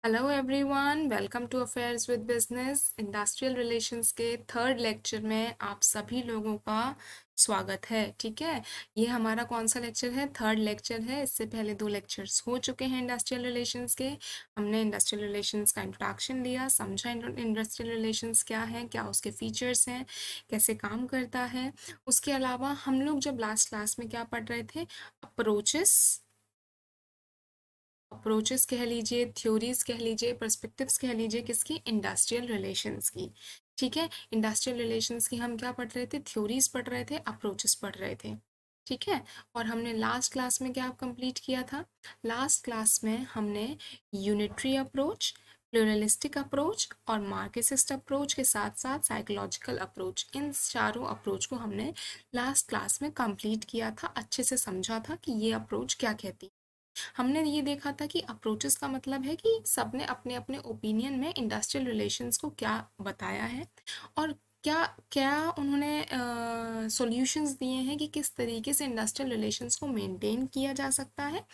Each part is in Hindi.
Hello everyone, welcome to affairs with business. Industrial relations के थर्ड लेक्चर में आप सभी लोगों का स्वागत है। ठीक है, ये हमारा कौन सा लेक्चर है? थर्ड लेक्चर है। इससे पहले 2 लेक्चर्स हो चुके हैं इंडस्ट्रियल रिलेशंस के। हमने इंडस्ट्रियल रिलेशंस का इंट्रोडक्शन लिया, समझा इंडस्ट्रियल रिलेशंस क्या है, क्या उसके फीचर्स हैं, कैसे काम करता है। उसके अलावा हम लोग जब लास्ट क्लास में क्या पढ़ रहे थे? अप्रोचेस कह लीजिए, थ्योरीज कह लीजिए, पर्सपेक्टिव्स कह लीजिए, किसकी? इंडस्ट्रियल रिलेशंस की। ठीक है, इंडस्ट्रियल रिलेशंस की हम क्या पढ़ रहे थे? थ्योरीज पढ़ रहे थे, अप्रोचेस पढ़ रहे थे। ठीक है, और हमने लास्ट क्लास में क्या कंप्लीट किया था? लास्ट क्लास में हमने यूनिटरी अप्रोच, प्लूरलिस्टिक अप्रोच और मार्क्सिस्ट अप्रोच के साथ साथ साइकोलॉजिकल अप्रोच, इन चारों अप्रोच को हमने लास्ट क्लास में कंप्लीट किया था। अच्छे से समझा था कि ये अप्रोच क्या कहती है। हमने ये देखा था कि अप्रोचेस का मतलब है कि सबने अपने अपने ओपिनियन में इंडस्ट्रियल रिलेशंस को क्या बताया है और क्या क्या उन्होंने सॉल्यूशंस दिए हैं कि किस तरीके से इंडस्ट्रियल रिलेशंस को मेंटेन किया जा सकता है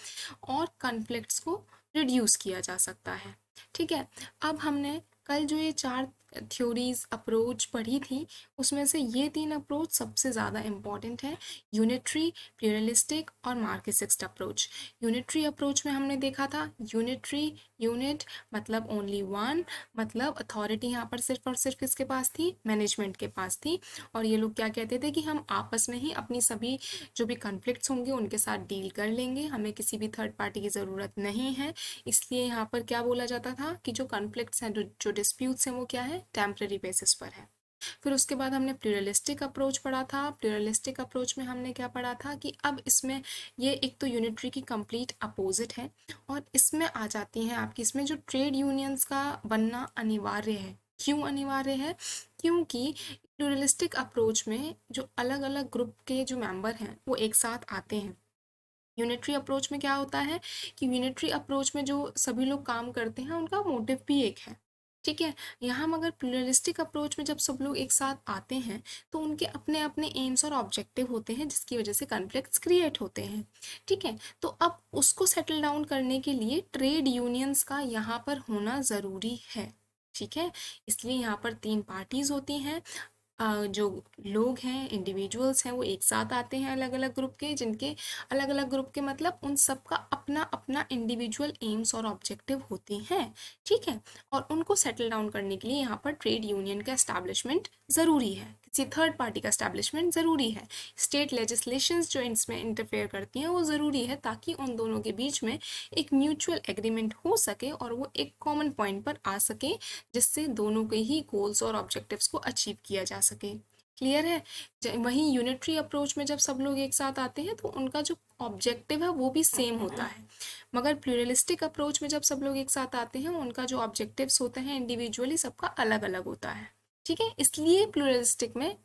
और कॉन्फ्लिक्ट्स को रिड्यूस किया जा सकता है। ठीक है, अब हमने कल जो ये 4 थ्योरीज अप्रोच पढ़ी थी, उसमें से ये 3 अप्रोच सबसे ज़्यादा इम्पॉर्टेंट है: यूनिटरी, प्लूरलिस्टिक और मार्क्सिस्ट अप्रोच। यूनिटरी अप्रोच में हमने देखा था यूनिटरी, यूनिट मतलब ओनली वन, मतलब अथॉरिटी यहाँ पर सिर्फ और सिर्फ किसके पास थी? मैनेजमेंट के पास थी। और ये लोग क्या कहते थे कि हम आपस में ही अपनी सभी जो भी कॉन्फ्लिक्ट्स होंगे उनके साथ डील कर लेंगे, हमें किसी भी थर्ड पार्टी की ज़रूरत नहीं है। इसलिए यहाँ पर क्या बोला जाता था कि जो कॉन्फ्लिक्ट्स हैं, जो डिस्प्यूट्स हैं, वो क्या है? टेम्पररी बेसिस पर है। फिर उसके बाद हमने प्लूरलिस्टिक अप्रोच पढ़ा था। प्लूरलिस्टिक अप्रोच में हमने क्या पढ़ा था कि अब इसमें ये एक तो यूनिटरी की कंप्लीट अपोजिट है और इसमें आ जाती हैं आपकी, इसमें जो ट्रेड यूनियंस का बनना अनिवार्य है। क्यों अनिवार्य है? क्योंकि प्लूरलिस्टिक अप्रोच में जो अलग अलग ग्रुप के जो मेंबर हैं वो एक साथ आते हैं। यूनिटरी अप्रोच में क्या होता है कि यूनिटरी अप्रोच में जो सभी लोग काम करते हैं उनका मोटिव भी एक है। ठीक है, यहाँ मगर प्लूरलिस्टिक अप्रोच में जब सब लोग एक साथ आते हैं तो उनके अपने अपने एम्स और ऑब्जेक्टिव होते हैं, जिसकी वजह से कॉन्फ्लिक्ट्स क्रिएट होते हैं। ठीक है, तो अब उसको सेटल डाउन करने के लिए ट्रेड यूनियंस का यहाँ पर होना ज़रूरी है। ठीक है, इसलिए यहाँ पर 3 पार्टीज होती हैं। जो लोग हैं, इंडिविजुअल्स हैं, वो एक साथ आते हैं अलग अलग ग्रुप के, जिनके अलग अलग ग्रुप के मतलब उन सब का अपना अपना इंडिविजुअल एम्स और ऑब्जेक्टिव होते हैं। ठीक है, और उनको सेटल डाउन करने के लिए यहाँ पर ट्रेड यूनियन का एस्टैब्लिशमेंट ज़रूरी है, किसी थर्ड पार्टी का एस्टैब्लिशमेंट ज़रूरी है। स्टेट लेजिस्लेशंस जो इसमें इंटरफेयर करती हैं वो ज़रूरी है, ताकि उन दोनों के बीच में एक म्यूचुअल एग्रीमेंट हो सके और वो एक कॉमन पॉइंट पर आ सके, जिससे दोनों के ही गोल्स और ऑब्जेक्टिव्स को अचीव किया जा सके। क्लियर है? वहीं यूनिटरी अप्रोच में जब सब लोग एक साथ आते हैं तो उनका जो ऑब्जेक्टिव है वो भी सेम होता है, मगर प्लूरलिस्टिक अप्रोच में जब सब लोग एक साथ आते हैं उनका जो ऑब्जेक्टिव्स होते हैं इंडिविजुअली सबका अलग अलग होता है। ठीक है, इसलिए प्लूरलिस्टिक में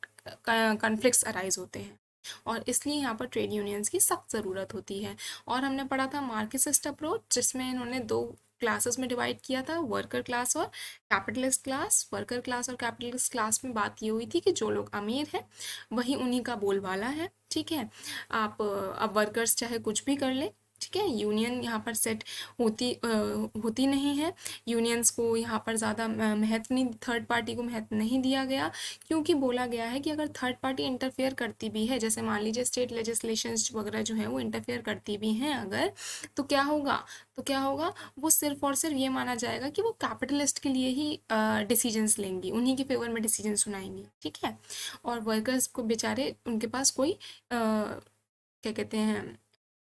कॉन्फ्लिक्ट्स अराइज होते हैं और इसलिए यहाँ पर ट्रेड यूनियंस की सख्त ज़रूरत होती है। और हमने पढ़ा था मार्क्सिस्ट अप्रोच, जिसमें इन्होंने 2 क्लासेस में डिवाइड किया था, वर्कर क्लास और कैपिटलिस्ट क्लास। वर्कर क्लास और कैपिटलिस्ट क्लास में बात ये हुई थी कि जो लोग अमीर हैं वही उन्हीं का बोलबाला है। ठीक है, आप अब वर्कर्स चाहे कुछ भी कर ले, ठीक है, यूनियन यहाँ पर सेट होती नहीं है। यूनियंस को यहाँ पर ज़्यादा महत्व नहीं, थर्ड पार्टी को महत्व नहीं दिया गया, क्योंकि बोला गया है कि अगर थर्ड पार्टी इंटरफेयर करती भी है, जैसे मान लीजिए स्टेट लेजिस्लेशंस वगैरह जो है वो इंटरफेयर करती भी हैं अगर, तो क्या होगा? वो सिर्फ और सिर्फ ये माना जाएगा कि वो कैपिटलिस्ट के लिए ही डिसीजंस लेंगी, उन्हीं के फेवर में डिसीजन सुनाएंगी। ठीक है, और वर्कर्स को बेचारे उनके पास कोई क्या कहते हैं,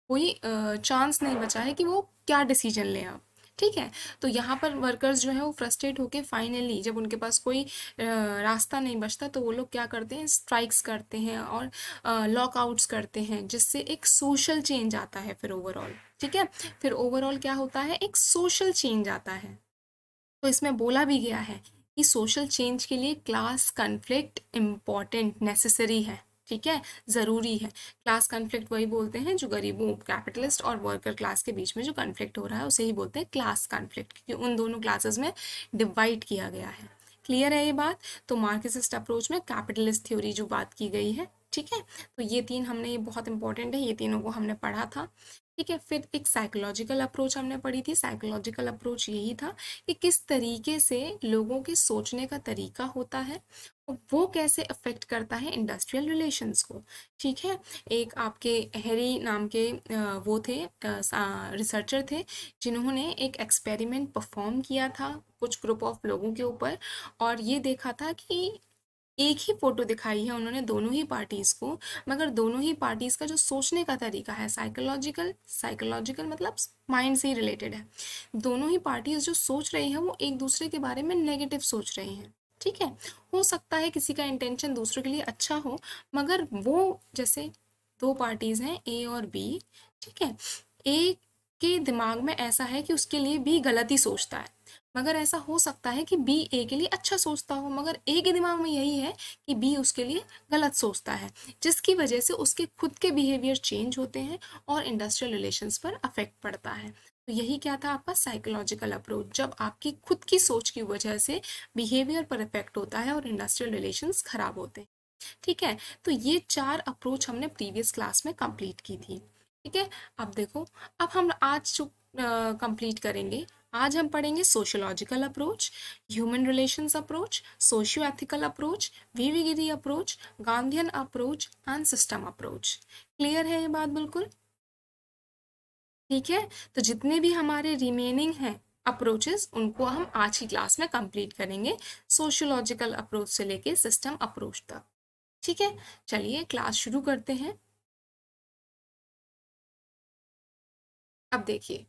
कोई चांस नहीं बचा है कि वो क्या डिसीजन लें अब। ठीक है, तो यहाँ पर वर्कर्स जो है वो फ्रस्ट्रेट होके फाइनली जब उनके पास कोई रास्ता नहीं बचता तो वो लोग क्या करते हैं? स्ट्राइक्स करते हैं और लॉकआउट्स करते हैं, जिससे एक सोशल चेंज आता है फिर ओवरऑल। ठीक है, फिर ओवरऑल क्या होता है? एक सोशल चेंज आता है। तो इसमें बोला भी गया है कि सोशल चेंज के लिए क्लास कन्फ्लिक्ट इम्पॉर्टेंट, नेसेसरी है। ठीक है, ज़रूरी है। क्लास कन्फ्लिक्ट वही बोलते हैं जो गरीबों, कैपिटलिस्ट और वर्कर क्लास के बीच में जो कन्फ्लिक्ट हो रहा है उसे ही बोलते हैं क्लास कन्फ्लिक्ट, क्योंकि उन दोनों क्लासेस में डिवाइड किया गया है। क्लियर है ये बात? तो मार्क्सिस्ट अप्रोच में कैपिटलिस्ट थ्योरी जो बात की गई है। ठीक है, तो ये 3 हमने, ये बहुत इंपॉर्टेंट है, ये तीनों को हमने पढ़ा था। ठीक है, फिर एक साइकोलॉजिकल अप्रोच हमने पढ़ी थी। साइकोलॉजिकल अप्रोच यही था कि किस तरीके से लोगों के सोचने का तरीका होता है, वो कैसे अफेक्ट करता है इंडस्ट्रियल रिलेशंस को। ठीक है, एक आपके हैरी नाम के वो थे रिसर्चर थे, जिन्होंने एक एक्सपेरिमेंट परफॉर्म किया था कुछ ग्रुप ऑफ लोगों के ऊपर, और ये देखा था कि एक ही फोटो दिखाई है उन्होंने दोनों ही पार्टीज को, मगर दोनों ही पार्टीज का जो सोचने का तरीका है साइकोलॉजिकल साइकोलॉजिकल मतलब माइंड से ही रिलेटेड है। दोनों ही पार्टीज जो सोच रही हैं वो एक दूसरे के बारे में नेगेटिव सोच रही हैं। ठीक है, हो सकता है किसी का इंटेंशन दूसरों के लिए अच्छा हो, मगर वो जैसे दो पार्टीज हैं ए और बी। ठीक है, ए के दिमाग में ऐसा है कि उसके लिए बी गलत ही सोचता है, मगर ऐसा हो सकता है कि बी ए के लिए अच्छा सोचता हो, मगर ए के दिमाग में यही है कि बी उसके लिए गलत सोचता है, जिसकी वजह से उसके खुद के बिहेवियर चेंज होते हैं और इंडस्ट्रियल रिलेशंस पर अफेक्ट पड़ता है। तो यही क्या था आपका साइकोलॉजिकल अप्रोच, जब आपकी खुद की सोच की वजह से बिहेवियर पर इफेक्ट होता है और इंडस्ट्रियल रिलेशंस खराब होते हैं। ठीक है, तो ये 4 अप्रोच हमने प्रीवियस क्लास में कंप्लीट की थी। ठीक है, अब देखो, अब हम आज जो कंप्लीट करेंगे, आज हम पढ़ेंगे sociological approach, human relations approach, socio ethical approach, VV Giri approach, Gandhian approach and system approach. Clear है ये बात बिल्कुल? ठीक है, तो जितने भी हमारे रिमेनिंग हैं अप्रोचेस, उनको हम आज की क्लास में कंप्लीट करेंगे, सोशियोलॉजिकल अप्रोच से लेके सिस्टम अप्रोच तक। ठीक है, चलिए क्लास शुरू करते हैं। अब देखिए,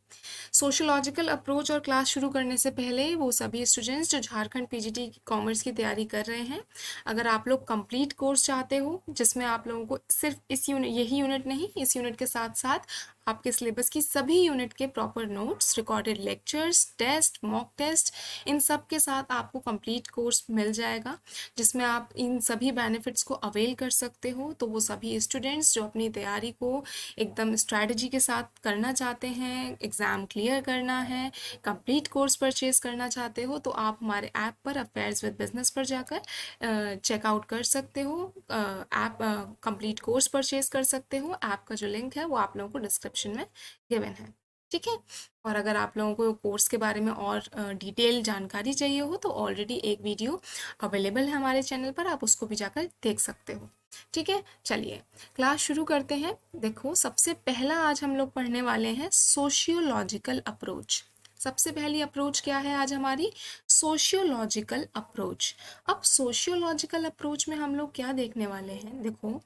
सोशियोलॉजिकल अप्रोच और क्लास शुरू करने से पहले वो सभी स्टूडेंट्स जो झारखंड पीजीटी कॉमर्स की तैयारी कर रहे हैं, अगर आप लोग कंप्लीट कोर्स चाहते हो जिसमें आप लोगों को सिर्फ इस यूनिट, यही यूनिट नहीं, इस यूनिट के साथ साथ आपके सिलेबस की सभी यूनिट के proper notes, recorded lectures, test, mock test, इन सब के साथ आपको कंप्लीट कोर्स मिल जाएगा, जिसमें आप इन सभी बेनिफिट्स को अवेल कर सकते हो। तो वो सभी स्टूडेंट्स जो अपनी तैयारी को एकदम स्ट्रैटेजी के साथ करना चाहते हैं, एग्ज़ाम क्लियर करना है, कंप्लीट कोर्स परचेज करना चाहते हो, तो आप हमारे ऐप पर अफेयर्स विद बिजनेस पर जाकर चेकआउट कर सकते हो, ऐप कंप्लीट कोर्स परचेज कर सकते हो। ऐप का जो लिंक है वो आप लोगों को डिस्क्रिप्शन में गिवन है। ठीक है, और अगर आप लोगों को कोर्स के बारे में और डिटेल जानकारी चाहिए हो तो ऑलरेडी एक वीडियो अवेलेबल है हमारे चैनल पर, आप उसको भी जाकर देख सकते हो। ठीक है, चलिए क्लास शुरू करते हैं। देखो, सबसे पहला आज हम लोग पढ़ने वाले हैं सोशियोलॉजिकल अप्रोच। सबसे पहली अप्रोच क्या है आज हमारी? Sociological approach. अब सोशियोलॉजिकल अप्रोच में हम लोग क्या देखने वाले हैं? देखो,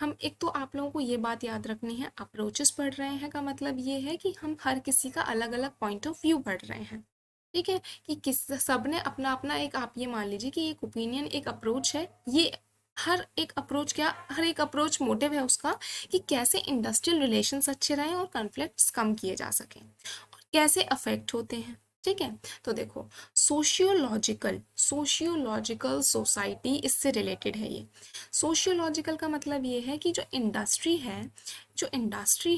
हम एक तो आप लोगों को ये बात याद रखनी है, अप्रोचेस पढ़ रहे हैं का मतलब ये है कि हम हर किसी का अलग अलग पॉइंट ऑफ व्यू पढ़ रहे हैं। ठीक है, कि किस सब ने अपना अपना एक, आप ये मान लीजिए कि एक ओपिनियन, एक अप्रोच है। ये हर एक अप्रोच, क्या हर एक अप्रोच मोटिव है उसका कि कैसे इंडस्ट्रियल रिलेशंस अच्छे रहें और कॉन्फ्लिक्ट्स कम किए जा सकें और कैसे अफेक्ट होते हैं। ठीक है, तो देखो, सोशियोलॉजिकल सोशियोलॉजिकल सोसाइटी इससे रिलेटेड है ये। सोशियोलॉजिकल का मतलब ये है कि जो इंडस्ट्री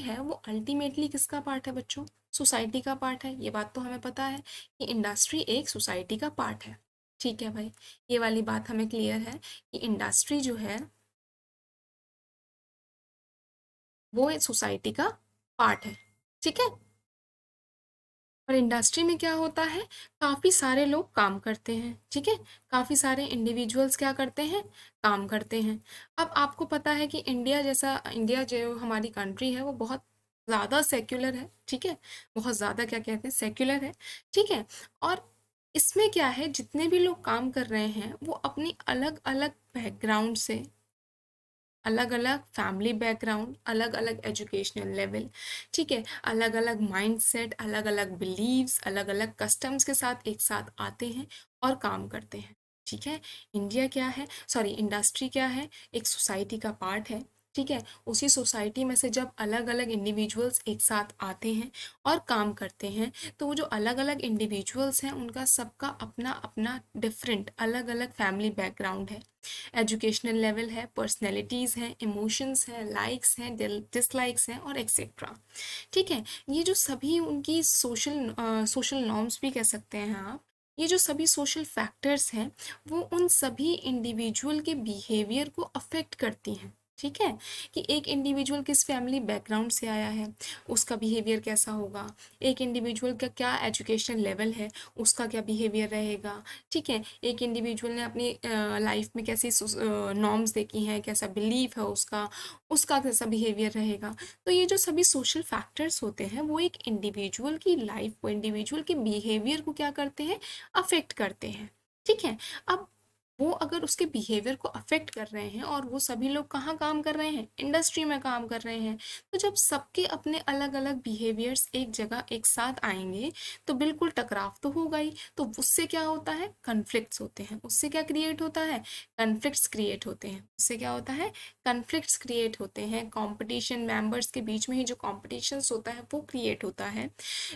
है वो अल्टीमेटली किसका पार्ट है बच्चों? सोसाइटी का पार्ट है। ये बात तो हमें पता है कि इंडस्ट्री एक सोसाइटी का पार्ट है। ठीक है भाई, ये वाली बात हमें क्लियर है कि इंडस्ट्री जो है वो एक सोसाइटी का पार्ट है। ठीक है, और इंडस्ट्री में क्या होता है? काफ़ी सारे लोग काम करते हैं। ठीक है, काफ़ी सारे इंडिविजुअल्स क्या करते हैं? काम करते हैं। अब आपको पता है कि इंडिया जो हमारी कंट्री है वो बहुत ज़्यादा सेक्युलर है। ठीक है, बहुत ज़्यादा क्या कहते हैं, सेक्युलर है। ठीक है, और इसमें क्या है, जितने भी लोग काम कर रहे हैं वो अपनी अलग अलग बैकग्राउंड से, अलग अलग फैमिली बैकग्राउंड, अलग अलग एजुकेशनल लेवल, ठीक है, अलग अलग माइंडसेट, अलग अलग बिलीव्स, अलग अलग कस्टम्स के साथ एक साथ आते हैं और काम करते हैं। ठीक है, इंडिया क्या है, सॉरी, इंडस्ट्री क्या है? एक सोसाइटी का पार्ट है। ठीक है, उसी सोसाइटी में से जब अलग अलग इंडिविजुअल्स एक साथ आते हैं और काम करते हैं, तो वो जो अलग अलग इंडिविजुअल्स हैं उनका सबका अपना अपना डिफरेंट अलग अलग फैमिली बैकग्राउंड है, एजुकेशनल लेवल है, पर्सनैलिटीज़ हैं, इमोशंस हैं, लाइक्स हैं, डिसलाइक्स हैं और एक्सेट्रा। ठीक है, ये जो सभी उनकी सोशल नॉर्म्स भी कह सकते हैं आप, ये जो सभी सोशल फैक्टर्स हैं वो उन सभी इंडिविजुअल के बिहेवियर को अफेक्ट करती हैं। ठीक है, कि एक इंडिविजुअल किस फैमिली बैकग्राउंड से आया है, उसका बिहेवियर कैसा होगा, एक इंडिविजुअल का क्या एजुकेशन लेवल है, उसका क्या बिहेवियर रहेगा। ठीक है, एक इंडिविजुअल ने अपनी लाइफ में कैसी नॉर्म्स देखी हैं, कैसा बिलीफ है उसका, उसका कैसा बिहेवियर रहेगा। तो ये जो सभी सोशल फैक्टर्स होते हैं वो एक इंडिविजुअल की लाइफ को, इंडिविजुअल के बिहेवियर को क्या करते हैं, अफेक्ट करते हैं। ठीक है, अब वो अगर उसके बिहेवियर को अफेक्ट कर रहे हैं और वो सभी लोग कहाँ काम कर रहे हैं, इंडस्ट्री में काम कर रहे हैं, तो जब सबके अपने अलग अलग बिहेवियर्स एक जगह एक साथ आएंगे तो बिल्कुल टकराव तो होगा ही। तो उससे क्या होता है, कन्फ्लिक्ट्स होते हैं। उससे क्या क्रिएट होता है, कन्फ्लिक्ट्स क्रिएट होते हैं। उससे क्या होता है, कन्फ्लिक्ट्स क्रिएट होते हैं। कंपटीशन, मेंबर्स के बीच में ही जो कॉम्पिटिशन्स होता है वो क्रिएट होता है।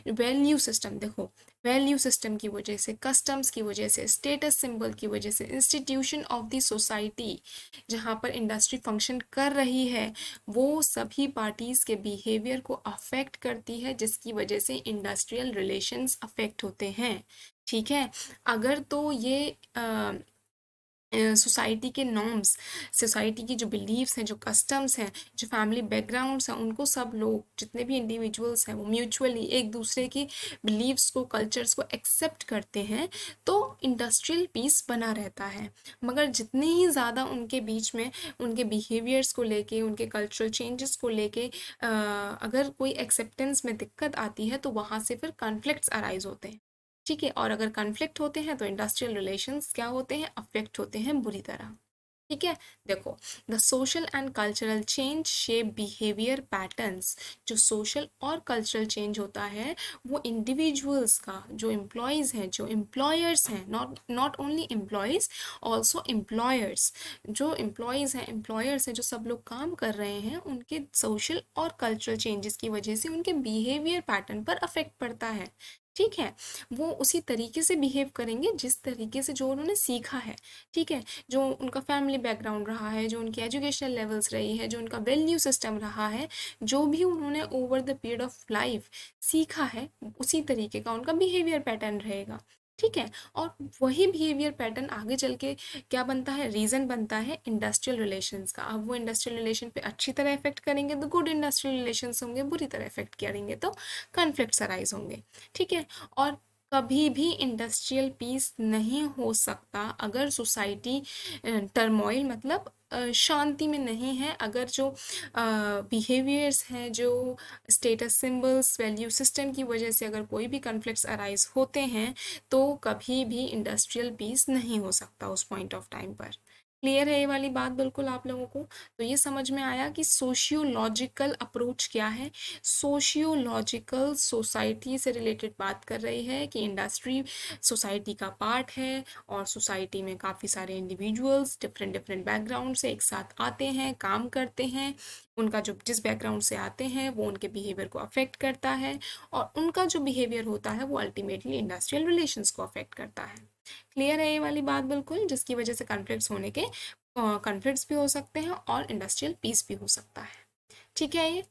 वैल्यू सिस्टम देखो, वैल्यू सिस्टम की वजह से, कस्टम्स की वजह से, स्टेटस सिंबल की वजह से, इंस्टीट्यूशन ऑफ द सोसाइटी जहाँ पर इंडस्ट्री फंक्शन कर रही है, वो सभी पार्टीज़ के बिहेवियर को अफेक्ट करती है, जिसकी वजह से इंडस्ट्रियल रिलेशंस अफेक्ट होते हैं। ठीक है, अगर तो ये सोसाइटी के नॉर्म्स, सोसाइटी की जो बिलीव्स हैं, जो कस्टम्स हैं, जो फैमिली बैकग्राउंड्स हैं, उनको सब लोग, जितने भी इंडिविजुअल्स हैं, वो म्यूचुअली एक दूसरे की बिलीव्स को, कल्चर्स को एक्सेप्ट करते हैं, तो इंडस्ट्रियल पीस बना रहता है। मगर जितने ही ज़्यादा उनके बीच में उनके बिहेवियर्स को लेके, उनके कल्चरल चेंजेस को लेके अगर कोई एक्सेप्टेंस में दिक्कत आती है तो वहाँ से फिर कॉन्फ्लिक्ट्स अराइज होते हैं। ठीक है, और अगर कन्फ्लिक्ट होते हैं तो इंडस्ट्रियल रिलेशंस क्या होते हैं, अफेक्ट होते हैं बुरी तरह। ठीक है, देखो, the social and cultural change shape behaviour patterns. जो सोशल और कल्चरल चेंज होता है वो इंडिविजुअल्स का, जो एम्प्लॉयज़ हैं, जो एम्प्लॉयर्स हैं, not only employees, also employers, जो एम्प्लॉयज़ हैं, एम्प्लॉयर्स हैं, जो सब लोग काम कर रहे हैं, उनके सोशल और कल्चरल चेंजेस की वजह से उनके बिहेवियर पैटर्न पर अफेक्ट पड़ता है। ठीक है, वो उसी तरीके से बिहेव करेंगे जिस तरीके से जो उन्होंने सीखा है। ठीक है, जो उनका फैमिली बैकग्राउंड रहा है, जो उनकी एजुकेशनल लेवल्स रही है, जो उनका वैल्यू सिस्टम रहा है, जो भी उन्होंने over the period of life सीखा है, उसी तरीके का उनका बिहेवियर पैटर्न रहेगा। ठीक है, और वही बिहेवियर पैटर्न आगे चल के क्या बनता है, रीज़न बनता है इंडस्ट्रियल रिलेशंस का। अब वो इंडस्ट्रियल रिलेशन पे अच्छी तरह इफेक्ट करेंगे तो गुड इंडस्ट्रियल रिलेशंस होंगे, बुरी तरह इफेक्ट करेंगे तो कॉन्फ्लिक्ट्स अराइज होंगे। ठीक है, और कभी भी इंडस्ट्रियल पीस नहीं हो सकता अगर सोसाइटी टर्मोइल, मतलब शांति में नहीं है। अगर जो बिहेवियर्स हैं, जो स्टेटस सिंबल्स, वैल्यू सिस्टम की वजह से अगर कोई भी कॉन्फ्लिक्ट्स अराइज होते हैं तो कभी भी इंडस्ट्रियल पीस नहीं हो सकता उस पॉइंट ऑफ टाइम पर। क्लियर है ये वाली बात बिल्कुल आप लोगों को? तो ये समझ में आया कि सोशियोलॉजिकल अप्रोच क्या है। सोशियोलॉजिकल सोसाइटी से रिलेटेड बात कर रही है कि इंडस्ट्री सोसाइटी का पार्ट है और सोसाइटी में काफ़ी सारे इंडिविजुअल्स डिफरेंट डिफरेंट बैकग्राउंड से एक साथ आते हैं, काम करते हैं। उनका जो जिस बैकग्राउंड से आते हैं वो उनके बिहेवियर को अफेक्ट करता है और उनका जो बिहेवियर होता है वो अल्टीमेटली इंडस्ट्रियल रिलेशंस को अफेक्ट करता है। क्लियर है ये वाली बात बिल्कुल, जिसकी वजह से कॉन्फ्लिक्ट्स होने के कॉन्फ्लिक्ट्स भी हो सकते हैं और इंडस्ट्रियल पीस भी हो सकता है। ठीक है, ये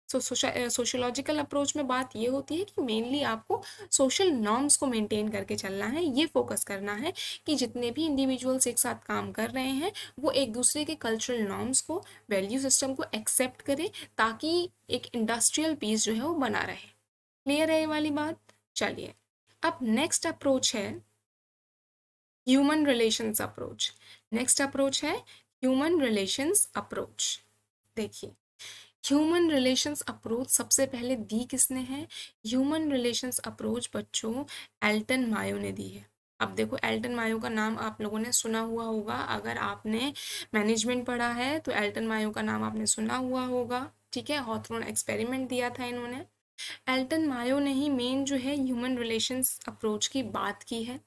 सोशोलॉजिकल अप्रोच में बात ये होती है कि मेनली आपको सोशल नॉर्म्स को मेंटेन करके चलना है। ये फोकस करना है कि जितने भी इंडिविजुअल्स एक साथ काम कर रहे हैं वो एक दूसरे के कल्चरल नॉर्म्स को, वैल्यू सिस्टम को एक्सेप्ट करें, ताकि एक इंडस्ट्रियल पीस जो है वो बना रहे। क्लियर है ये वाली बात? चलिए, अब नेक्स्ट अप्रोच है human relations approach. Next approach है ह्यूमन रिलेशंस अप्रोच। देखिए, ह्यूमन रिलेशंस अप्रोच सबसे पहले दी किसने है? ह्यूमन रिलेशंस अप्रोच बच्चों एल्टन मायो ने दी है। अब देखो, एल्टन मायो का नाम आप लोगों ने सुना हुआ होगा, अगर आपने मैनेजमेंट पढ़ा है तो एल्टन मायो का नाम आपने सुना हुआ होगा। ठीक है, हॉथरॉन एक्सपेरिमेंट दिया था इन्होंने। एल्टन मायो ने ही मेन जो है ह्यूमन रिलेशंस अप्रोच की बात की है।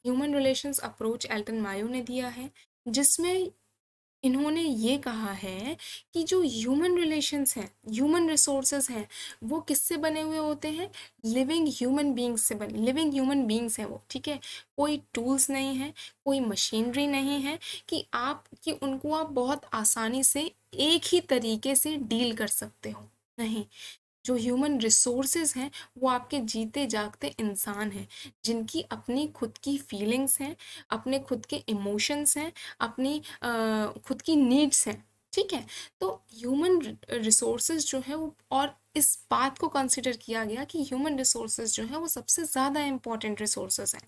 Human relations approach Elton Mayo ने दिया है, जिसमें इन्होंने ये कहा है कि जो ह्यूमन रिलेशंस हैं, ह्यूमन रिसोर्सेज हैं, वो किससे बने हुए होते हैं? लिविंग ह्यूमन बींग्स से बने, लिविंग ह्यूमन बींग्स हैं वो। ठीक है, कोई टूल्स नहीं है, कोई मशीनरी नहीं है कि उनको आप बहुत आसानी से एक ही तरीके से डील कर सकते हो। नहीं, जो ह्यूमन रिसोर्सेज हैं वो आपके जीते जागते इंसान हैं, जिनकी अपनी खुद की फीलिंग्स हैं, अपने खुद के इमोशंस हैं, अपनी खुद की नीड्स हैं। ठीक है। तो ह्यूमन रिसोर्सेज जो है वो, और इस बात को कंसिडर किया गया कि ह्यूमन रिसोर्सेज जो है वो सबसे ज़्यादा इंपॉर्टेंट रिसोर्सेज हैं।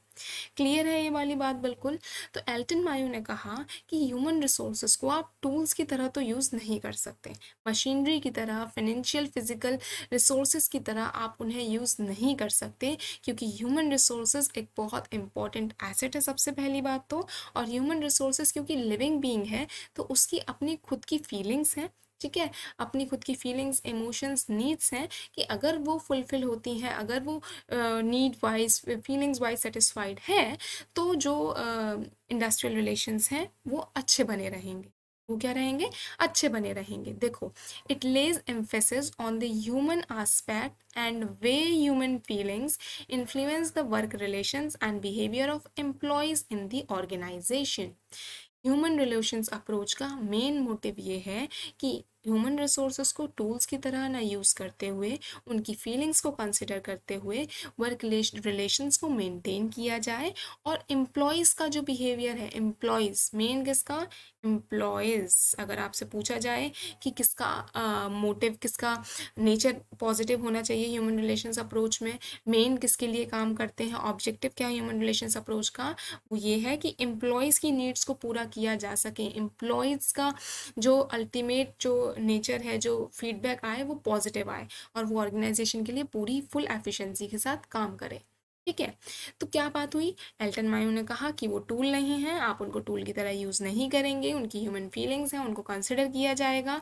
क्लियर है ये वाली बात बिल्कुल। तो एल्टन मायो ने कहा कि ह्यूमन रिसोर्सेज को आप टूल्स की तरह तो यूज़ नहीं कर सकते, मशीनरी की तरह, फाइनेंशियल फिजिकल रिसोर्सेज की तरह आप उन्हें यूज़ नहीं कर सकते, क्योंकि ह्यूमन रिसोर्सेज एक बहुत इंपॉर्टेंट एसेट है सबसे पहली बात तो। और ह्यूमन रिसोर्सेज क्योंकि लिविंग बीइंग है तो उसकी अपनी खुद की फीलिंग्स हैं, ठीक है, अपनी खुद की फीलिंग्स, इमोशंस, नीड्स हैं, कि अगर वो फुलफिल होती हैं, अगर वो need wise, feelings wise satisfied है, तो जो इंडस्ट्रियल रिलेशंस हैं वो अच्छे बने रहेंगे। वो क्या रहेंगे? अच्छे बने रहेंगे। देखो, it lays emphasis on the human aspect and way human feelings influence the work relations and behaviour of employees in the organisation. Human relations approach का मेन मोटिव ये है कि ह्यूमन रिसोर्सेज को टूल्स की तरह ना यूज़ करते हुए, उनकी फीलिंग्स को कंसिडर करते हुए वर्क रिलेशंस को मेंटेन किया जाए। और एम्प्लॉयज़ का जो बिहेवियर है, एम्प्लॉयज़ मेन किसका? एम्प्लॉयज़। अगर आपसे पूछा जाए कि किसका मोटिव, किसका नेचर पॉजिटिव होना चाहिए ह्यूमन रिलेशंस अप्रोच में, मेन किसके लिए काम करते हैं, ऑब्जेक्टिव क्या है ह्यूमन रिलेशंस अप्रोच का, वो ये है कि एम्प्लॉयज़ की नीड्स को पूरा किया जा सके, एम्प्लॉयज़ का जो अल्टीमेट जो नेचर है, जो फीडबैक आए वो पॉजिटिव आए, और वो ऑर्गेनाइजेशन के लिए पूरी फुल एफिशिएंसी के साथ काम करे। ठीक है। तो क्या बात हुई? एल्टन मायो ने कहा कि वो टूल नहीं है, आप उनको टूल की तरह यूज़ नहीं करेंगे, उनकी ह्यूमन फीलिंग्स हैं, उनको कंसिडर किया जाएगा।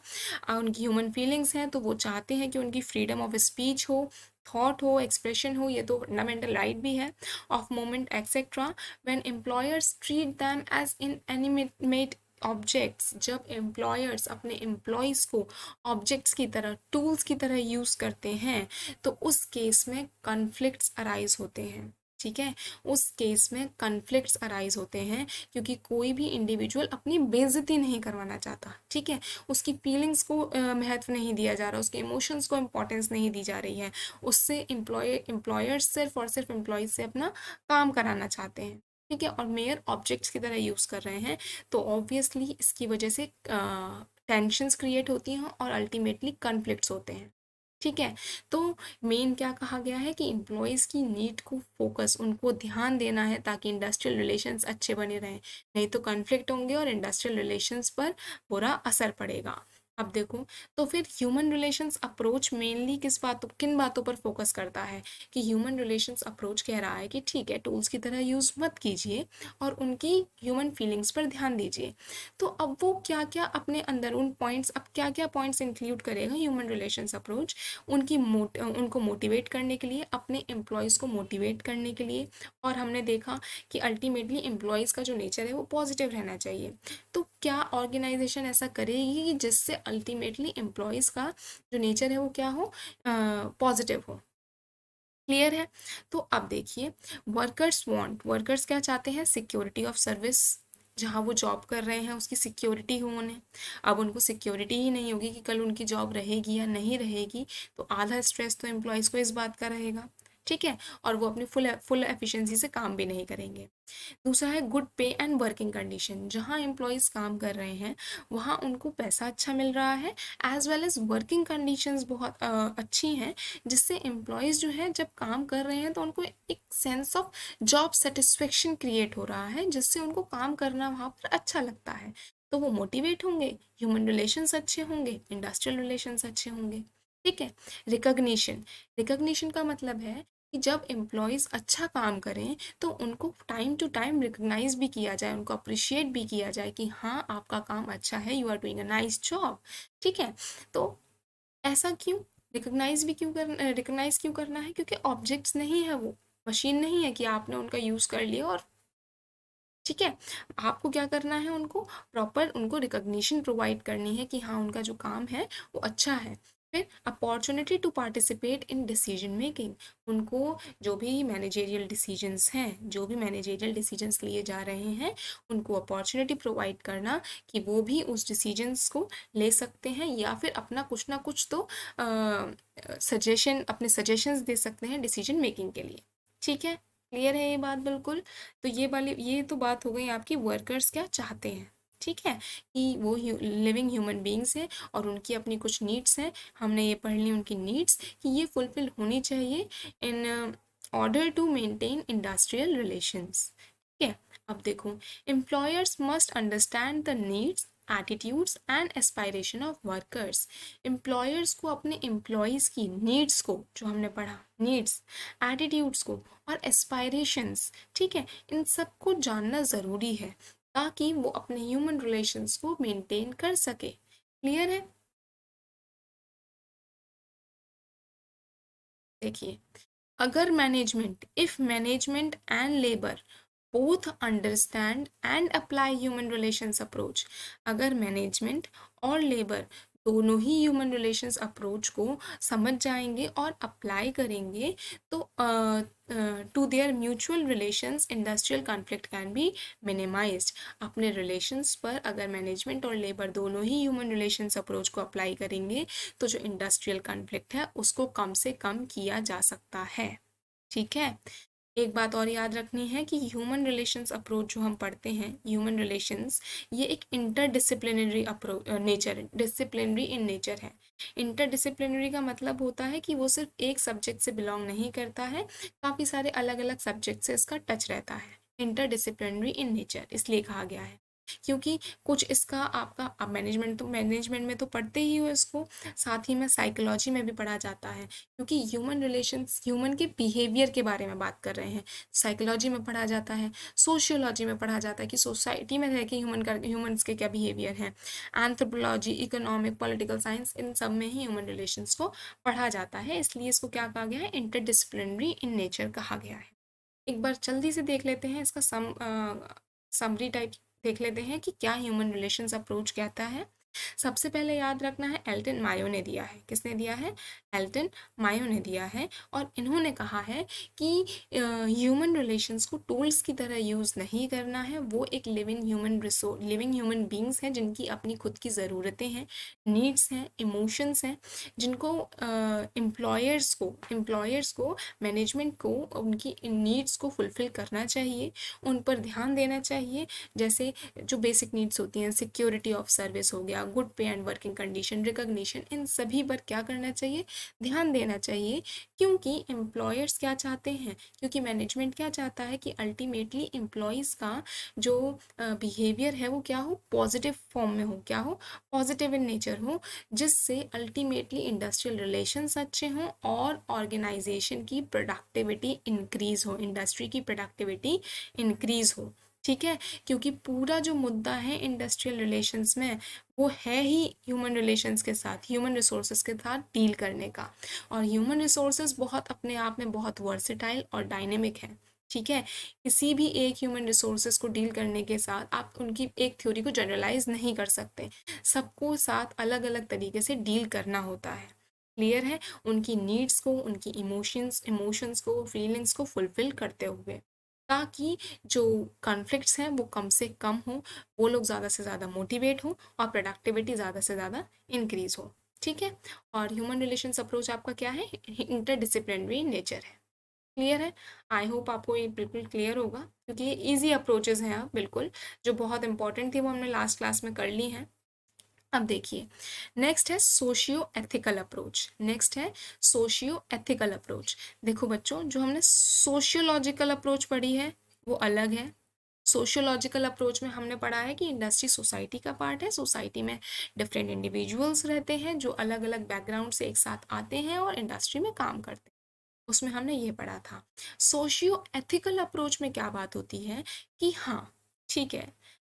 उनकी ह्यूमन फीलिंग्स हैं तो वो चाहते हैं कि उनकी फ्रीडम ऑफ स्पीच हो, थॉट हो, एक्सप्रेशन हो, ये तो फंडामेंटल राइट भी है, of moment etcetera. When employers treat them as inanimate objects, जब एम्प्लॉयर्स अपने एम्प्लॉयज़ को ऑब्जेक्ट्स की तरह, टूल्स की तरह यूज़ करते हैं, तो उस केस में कन्फ्लिक्ट्स अराइज होते हैं। ठीक है, उस केस में कन्फ्लिक्ट्स अराइज होते हैं, क्योंकि कोई भी इंडिविजुअल अपनी बेइज्जती नहीं करवाना चाहता। ठीक है, उसकी फीलिंग्स को महत्व नहीं दिया जा रहा, उसके इमोशंस को इम्पोर्टेंस नहीं दी जा रही है, उससे एम्प्लॉयर्स सिर्फ और सिर्फ एम्प्लॉयज से अपना काम कराना चाहते हैं। ठीक है, और मेयर ऑब्जेक्ट्स की तरह यूज़ कर रहे हैं, तो ऑब्वियसली इसकी वजह से टेंशन्स क्रिएट होती हैं और अल्टीमेटली कन्फ्लिक्ट्स होते हैं। ठीक है, तो मेन क्या कहा गया है कि एम्प्लॉयज़ की नीड को फोकस, उनको ध्यान देना है, ताकि इंडस्ट्रियल रिलेशंस अच्छे बने रहें, नहीं तो कन्फ्लिक्ट होंगे और इंडस्ट्रियल रिलेशंस पर बुरा असर पड़ेगा। अब देखो, तो फिर ह्यूमन रिलेशंस अप्रोच मेनली किन बातों पर फोकस करता है, कि ह्यूमन रिलेशंस अप्रोच कह रहा है कि ठीक है, टूल्स की तरह यूज़ मत कीजिए और उनकी ह्यूमन फीलिंग्स पर ध्यान दीजिए। तो अब वो क्या क्या अपने अंदर उन पॉइंट्स, अब क्या क्या पॉइंट्स इंक्लूड करेगा ह्यूमन रिलेशंस अप्रोच? उनको मोटिवेट करने के लिए, अपने एम्प्लॉयज़ को मोटिवेट करने के लिए, और हमने देखा कि अल्टीमेटली एम्प्लॉयज़ का जो नेचर है वो पॉजिटिव रहना चाहिए। तो क्या ऑर्गेनाइजेशन ऐसा करेगी कि जिससे अल्टीमेटली एम्प्लॉयज़ का जो नेचर है वो क्या हो? पॉजिटिव हो। क्लियर है? तो अब देखिए, वर्कर्स क्या चाहते हैं? सिक्योरिटी ऑफ सर्विस, जहाँ वो जॉब कर रहे हैं उसकी सिक्योरिटी हो उन्हें। अब उनको सिक्योरिटी ही नहीं होगी कि कल उनकी जॉब रहेगी या नहीं रहेगी, तो आधा स्ट्रेस तो एम्प्लॉयज़ को इस बात का रहेगा। ठीक है, और वो अपनी फुल एफिशिएंसी से काम भी नहीं करेंगे। दूसरा है गुड पे एंड वर्किंग कंडीशन, जहाँ एम्प्लॉयज़ काम कर रहे हैं वहाँ उनको पैसा अच्छा मिल रहा है, as well as working conditions बहुत अच्छी हैं, जिससे एम्प्लॉयज़ जो है जब काम कर रहे हैं तो उनको एक sense of job satisfaction create हो रहा है, जिससे उनको काम करना वहाँ पर अच्छा लगता है, तो वो मोटिवेट होंगे, ह्यूमन रिलेशंस अच्छे होंगे, इंडस्ट्रियल रिलेशंस अच्छे होंगे। ठीक है। रिकग्निशन, रिकग्निशन का मतलब है कि जब एम्प्लॉयज़ अच्छा काम करें तो उनको टाइम टू टाइम रिकग्नाइज भी किया जाए, उनको अप्रिशिएट भी किया जाए कि हाँ, आपका काम अच्छा है, you are doing a nice job. ठीक है, तो ऐसा क्यों? रिकग्नाइज क्यों करना है? क्योंकि ऑब्जेक्ट्स नहीं है वो, मशीन नहीं है कि आपने उनका यूज़ कर लिया और ठीक है, आपको क्या करना है? उनको प्रॉपर, उनको रिकग्निशन प्रोवाइड करनी है कि हाँ, उनका जो काम है वो अच्छा है। फिर opportunity to participate in decision making, उनको जो भी मैनेजेरियल डिसीजंस हैं, जो भी मैनेजेरियल डिसीजंस लिए जा रहे हैं, उनको अपॉर्चुनिटी प्रोवाइड करना कि वो भी उस डिसीजंस को ले सकते हैं, या फिर अपना कुछ ना कुछ तो अपने सजेशंस दे सकते हैं डिसीजन मेकिंग के लिए। ठीक है, क्लियर है ये बात बिल्कुल? तो ये तो बात हो गई आपकी, वर्कर्स क्या चाहते हैं। ठीक है, कि वो लिविंग ह्यूमन बींग्स हैं और उनकी अपनी कुछ नीड्स हैं, हमने ये पढ़ ली उनकी नीड्स कि ये फुलफिल होनी चाहिए in order to maintain industrial relations. ठीक है, अब देखो, employers must understand the needs, attitudes and aspiration of workers. Employers को अपने एम्प्लॉयज़ की नीड्स को, जो हमने पढ़ा नीड्स, एटीट्यूड्स को और एस्पायरेशंस, ठीक है, इन सब को जानना ज़रूरी है ताकि वो अपने ह्यूमन रिलेशंस को मेंटेन कर सके। क्लियर है? देखिए, अगर management, if management and labour both understand and apply human relations approach, अगर मैनेजमेंट और लेबर दोनों ही ह्यूमन रिलेशंस अप्रोच को समझ जाएंगे और अप्लाई करेंगे तो to their mutual relations industrial conflict can be minimised. अपने रिलेशंस पर अगर मैनेजमेंट और लेबर दोनों ही ह्यूमन रिलेशंस अप्रोच को अप्लाई करेंगे तो जो इंडस्ट्रियल कॉन्फ्लिक्ट है उसको कम से कम किया जा सकता है। ठीक है, एक बात और याद रखनी है कि ह्यूमन रिलेशंस अप्रोच जो हम पढ़ते हैं, ह्यूमन रिलेशंस, ये एक interdisciplinary approach nature, disciplinary in nature है। इंटरडिसिप्लिनरी का मतलब होता है कि वो सिर्फ एक सब्जेक्ट से बिलोंग नहीं करता है, काफ़ी सारे अलग अलग सब्जेक्ट से इसका टच रहता है। इंटरडिसिप्लिनरी इन नेचर इसलिए कहा गया है क्योंकि कुछ इसका आपका, अब मैनेजमेंट में तो पढ़ते ही हो इसको, साथ ही में साइकोलॉजी में भी पढ़ा जाता है क्योंकि ह्यूमन रिलेशंस, ह्यूमन के बिहेवियर के बारे में बात कर रहे हैं, साइकोलॉजी में पढ़ा जाता है, सोशियोलॉजी में पढ़ा जाता है कि सोसाइटी में रह के ह्यूमन्स के क्या बिहेवियर हैं, एंथ्रोपोलॉजी, इकोनॉमिक, पॉलिटिकल साइंस, इन सब में ही ह्यूमन रिलेशंस को पढ़ा जाता है, इसलिए इसको क्या कहा गया है, इंटरडिसिप्लिनरी इन नेचर कहा गया है। एक बार जल्दी से देख लेते हैं इसका समरी टाइप देख लेते हैं कि क्या ह्यूमन रिलेशंस अप्रोच कहता है। सबसे पहले याद रखना है, एल्टन मायो ने दिया है। किसने दिया है? एल्टन मायो ने दिया है और इन्होंने कहा है कि ह्यूमन रिलेशंस को टूल्स की तरह यूज़ नहीं करना है, वो एक लिविंग ह्यूमन बींग्स हैं जिनकी अपनी खुद की ज़रूरतें हैं, नीड्स हैं, इमोशंस हैं, जिनको एम्प्लॉयर्स को मैनेजमेंट को उनकी नीड्स को फुलफ़िल करना चाहिए, उन पर ध्यान देना चाहिए। जैसे जो बेसिक नीड्स होती हैं, सिक्योरिटी ऑफ सर्विस हो गया, गुड पे एंड वर्किंग कंडीशन, रिकॉग्निशन, इन सभी पर क्या करना चाहिए? ध्यान देना चाहिए। क्योंकि एम्प्लॉयर्स क्या चाहते हैं, क्योंकि मैनेजमेंट क्या चाहता है कि अल्टीमेटली एम्प्लॉयज़ का जो बिहेवियर है वो क्या हो? पॉजिटिव फॉर्म में हो, क्या हो? पॉजिटिव इन नेचर हो, जिससे अल्टीमेटली इंडस्ट्रियल रिलेशंस अच्छे हों और ऑर्गेनाइजेशन की प्रोडक्टिविटी इंक्रीज़ हो, इंडस्ट्री की प्रोडक्टिविटी इंक्रीज़ हो। ठीक है, क्योंकि पूरा जो मुद्दा है इंडस्ट्रियल रिलेशंस में वो है ही ह्यूमन रिलेशंस के साथ, ह्यूमन रिसोर्सेज के साथ डील करने का, और ह्यूमन रिसोर्सेज बहुत अपने आप में बहुत वर्सेटाइल और डायनेमिक है। ठीक है, किसी भी एक ह्यूमन रिसोर्सेज को डील करने के साथ आप उनकी एक थ्योरी को जनरलाइज नहीं कर सकते, सबको साथ अलग अलग तरीके से डील करना होता है। क्लियर है? उनकी नीड्स को, उनकी इमोशंस को, फीलिंग्स को फुलफिल करते हुए, ताकि जो कॉन्फ्लिक्ट्स हैं वो कम से कम हो, वो लोग ज़्यादा से ज़्यादा मोटिवेट हो और प्रोडक्टिविटी ज़्यादा से ज़्यादा इंक्रीज हो। ठीक है, और ह्यूमन रिलेशंस अप्रोच आपका क्या है? इंटरडिसिप्लिनरी नेचर है। क्लियर है? आई होप आपको ये बिल्कुल क्लियर होगा क्योंकि ये ईजी अप्रोचेज हैं, आप बिल्कुल जो बहुत इंपॉर्टेंट थी वो हमने लास्ट क्लास में कर ली हैं। अब देखिए, नेक्स्ट है सोशियो एथिकल अप्रोच। नेक्स्ट है सोशियो एथिकल अप्रोच। देखो बच्चों, जो हमने सोशियोलॉजिकल अप्रोच पढ़ी है वो अलग है। सोशियोलॉजिकल अप्रोच में हमने पढ़ा है कि इंडस्ट्री सोसाइटी का पार्ट है, सोसाइटी में डिफरेंट इंडिविजुअल्स रहते हैं जो अलग अलग बैकग्राउंड से एक साथ आते हैं और इंडस्ट्री में काम करते हैं, उसमें हमने ये पढ़ा था। सोशियो एथिकल अप्रोच में क्या बात होती है कि हाँ, ठीक है,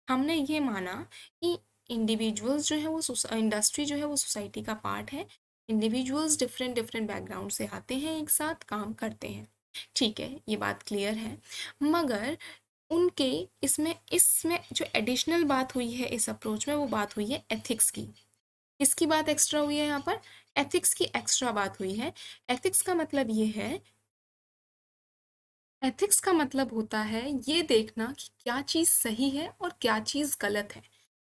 हमने ये माना कि इंडिविजुअल्स जो है वो इंडस्ट्री जो है वो सोसाइटी का पार्ट है, इंडिविजुअल्स डिफरेंट डिफरेंट बैकग्राउंड से आते हैं, एक साथ काम करते हैं। ठीक है, ये बात क्लियर है। मगर उनके इसमें इसमें जो एडिशनल बात हुई है इस अप्रोच में, वो बात हुई है एथिक्स की। किसकी बात एक्स्ट्रा हुई है यहाँ पर? एथिक्स की एक्स्ट्रा बात हुई है। एथिक्स का मतलब ये है, एथिक्स का मतलब होता है ये देखना कि क्या चीज़ सही है और क्या चीज़ गलत है।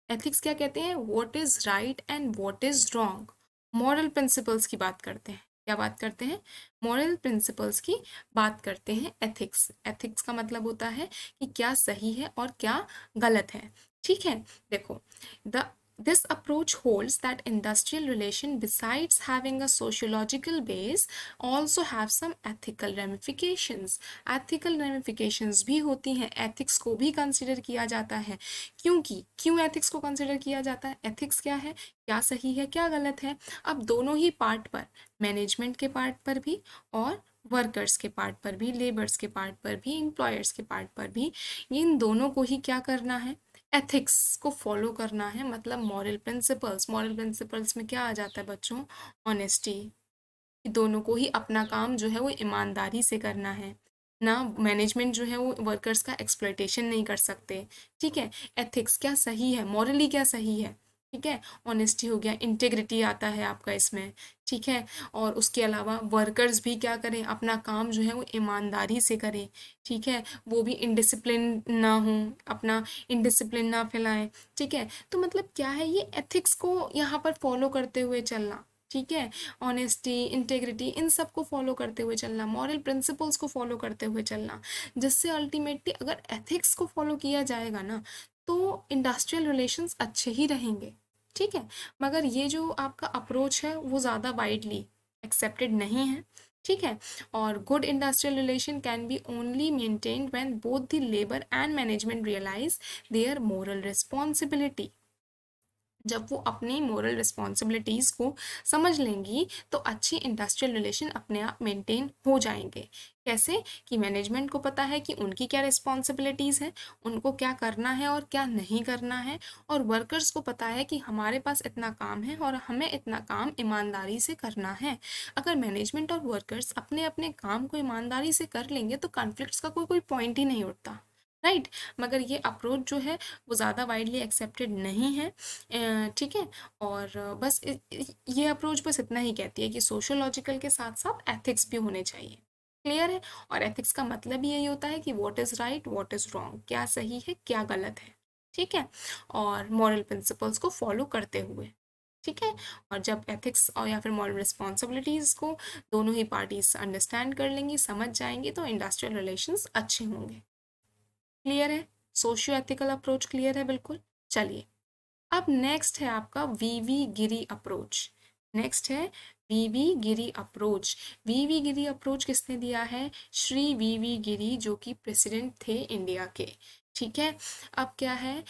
एथिक्स क्या कहते हैं? What is right and what is wrong. Moral principles की बात करते हैं। क्या बात करते हैं? मॉरल प्रिंसिपल्स की बात करते हैं एथिक्स। एथिक्स का मतलब होता है कि क्या सही है और क्या गलत है। ठीक है, देखो, the this approach holds that industrial relation besides having a sociological base also have some ethical ramifications. ethical ramifications भी होती हैं, ethics को भी consider किया जाता है, क्योंकि क्यों ethics को consider किया जाता है, ethics क्या है, क्या सही है क्या गलत है, अब दोनों ही पार्ट पर, मैनेजमेंट के पार्ट पर भी और वर्कर्स के पार्ट पर भी, लेबर्स के पार्ट पर भी, एम्प्लॉयर्स के पार्ट पर भी, इन दोनों को ही क्या करना है, एथिक्स को फॉलो करना है, मतलब मॉरल प्रिंसिपल्स, मॉरल प्रिंसिपल्स में क्या आ जाता है बच्चों, ऑनेस्टी, दोनों को ही अपना काम जो है वो ईमानदारी से करना है ना, मैनेजमेंट जो है वो वर्कर्स का एक्सप्लॉयटेशन नहीं कर सकते, ठीक है, एथिक्स क्या सही है, मॉरली क्या सही है, ठीक है, ऑनेस्टी हो गया, इंटेग्रिटी आता है आपका इसमें, ठीक है, और उसके अलावा वर्कर्स भी क्या करें, अपना काम जो है वो ईमानदारी से करें, ठीक है, वो भी इनडिसिप्लिन ना हो, अपना इनडिसिप्लिन ना फैलाएं, ठीक है, तो मतलब क्या है, ये एथिक्स को यहाँ पर फॉलो करते हुए चलना, ठीक है, ऑनेस्टी, इंटेग्रिटी, इन सब को फॉलो करते हुए चलना, मॉरल प्रिंसिपल्स को फॉलो करते हुए चलना, जिससे अल्टीमेटली अगर एथिक्स को फॉलो किया जाएगा ना तो इंडस्ट्रियल रिलेशंस अच्छे ही रहेंगे, ठीक है, मगर ये जो आपका अप्रोच है वो ज़्यादा वाइडली एक्सेप्टेड नहीं है, ठीक है, और good industrial relation can be only maintained when both the labour and management realise their moral responsibility, जब वो अपनी मोरल रिस्पॉन्सिबिलिटीज़ को समझ लेंगी तो अच्छी इंडस्ट्रियल रिलेशन अपने आप मेंटेन हो जाएंगे, कैसे, कि मैनेजमेंट को पता है कि उनकी क्या रिस्पॉन्सिबिलिटीज़ हैं, उनको क्या करना है और क्या नहीं करना है, और वर्कर्स को पता है कि हमारे पास इतना काम है और हमें इतना काम ईमानदारी से करना है, अगर मैनेजमेंट और वर्कर्स अपने अपने काम को ईमानदारी से कर लेंगे तो कॉन्फ्लिक्ट्स का कोई कोई पॉइंट ही नहीं उठता, राइट, मगर ये अप्रोच जो है वो ज़्यादा वाइडली एक्सेप्टेड नहीं है, ठीक है, और बस ये अप्रोच बस इतना ही कहती है कि सोशोलॉजिकल के साथ साथ एथिक्स भी होने चाहिए, क्लियर है, और एथिक्स का मतलब यही होता है कि what is right what is wrong, क्या सही है क्या गलत है, ठीक है, और मॉरल प्रिंसिपल्स को फॉलो करते हुए, ठीक है, और जब एथिक्स और या फिर मॉरल रिस्पॉन्सिबिलिटीज़ को दोनों ही पार्टीज अंडरस्टैंड कर लेंगी, समझ जाएंगी, तो इंडस्ट्रियल रिलेशंस अच्छे होंगे, क्लियर है, सोशियो एथिकल अप्रोच क्लियर है बिल्कुल, चलिए, अब नेक्स्ट है आपका वीवी गिरी अप्रोच, नेक्स्ट है वीवी Giri approach, VV Giri approach किसने दिया है, श्री वीवी गिरी, जो कि प्रेसिडेंट थे इंडिया के, ठीक है, अब क्या है,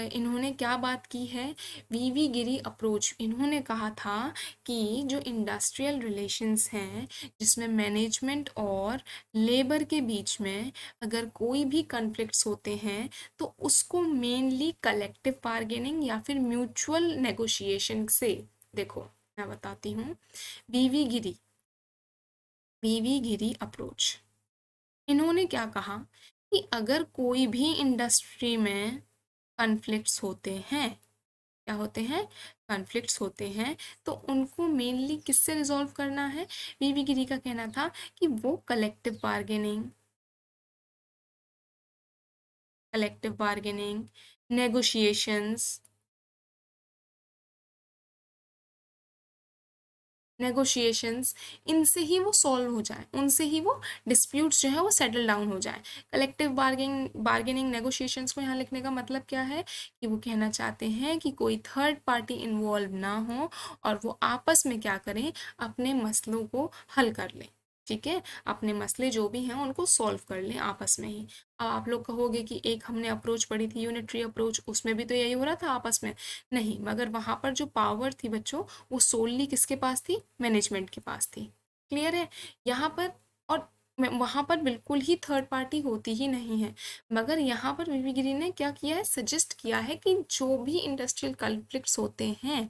इन्होंने क्या बात की है, वीवी गिरी अप्रोच, इन्होंने कहा था कि जो इंडस्ट्रियल रिलेशंस हैं जिसमें मैनेजमेंट और लेबर के बीच में अगर कोई भी कॉन्फ्लिक्ट्स होते हैं तो उसको मेनली कलेक्टिव बार्गेनिंग या फिर म्यूचुअल नेगोशिएशन से, देखो मैं बताती हूँ, वीवी गिरी, वीवी गिरी अप्रोच, इन्होंने क्या कहा कि अगर कोई भी इंडस्ट्री में कॉन्फ्लिक्ट्स होते हैं, क्या होते हैं, कॉन्फ्लिक्ट्स होते हैं, तो उनको मेनली किससे रिजॉल्व करना है, वीवी गिरी का कहना था कि वो कलेक्टिव बार्गेनिंग, नेगोशिएशंस, नेगोशिएशंस, इनसे ही वो सॉल्व हो जाए, उनसे ही वो डिस्प्यूट्स जो है वो सेटल डाउन हो जाए, कलेक्टिव बार्गेनिंग नेगोशिएशंस को यहाँ लिखने का मतलब क्या है कि वो कहना चाहते हैं कि कोई थर्ड पार्टी इन्वॉल्व ना हो और वो आपस में क्या करें, अपने मसलों को हल कर लें, ठीक है, अपने मसले जो भी हैं उनको सॉल्व कर लें आपस में ही, अब आप लोग कहोगे कि एक हमने अप्रोच पढ़ी थी यूनिटरी अप्रोच, उसमें भी तो यही हो रहा था आपस में, नहीं, मगर वहाँ पर जो पावर थी बच्चों वो सोलली किसके पास थी, मैनेजमेंट के पास थी, क्लियर है, यहाँ पर, और वहाँ पर बिल्कुल ही थर्ड पार्टी होती ही नहीं है, मगर यहाँ पर वीवी गिरी ने क्या किया है, सजेस्ट किया है कि जो भी इंडस्ट्रियल कॉन्फ्लिक्ट्स होते हैं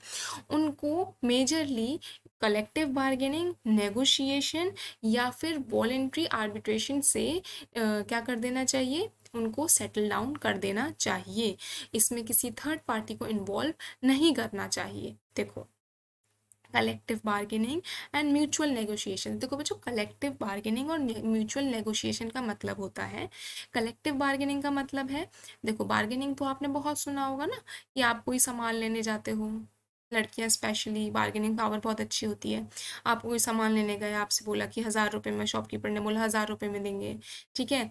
उनको मेजरली कलेक्टिव बार्गेनिंग, नेगोशिएशन या फिर वॉलेंट्री आर्बिट्रेशन से क्या कर देना चाहिए, उनको सेटल डाउन कर देना चाहिए, इसमें किसी थर्ड पार्टी को इन्वॉल्व नहीं करना चाहिए, देखो, collective bargaining and mutual negotiation, देखो बच्चों, कलेक्टिव बार्गेनिंग और म्यूचुअल नेगोशिएशन का मतलब होता है, कलेक्टिव बार्गेनिंग का मतलब है, देखो बार्गेनिंग तो आपने बहुत सुना होगा ना, कि आप कोई सामान लेने जाते हो, लड़कियां स्पेशली बार्गेनिंग पावर बहुत अच्छी होती है। आप कोई सामान लेने गए, आपसे बोला कि 1000 रुपये में, शॉपकीपर ने बोला 1000 रुपये में देंगे, ठीक है।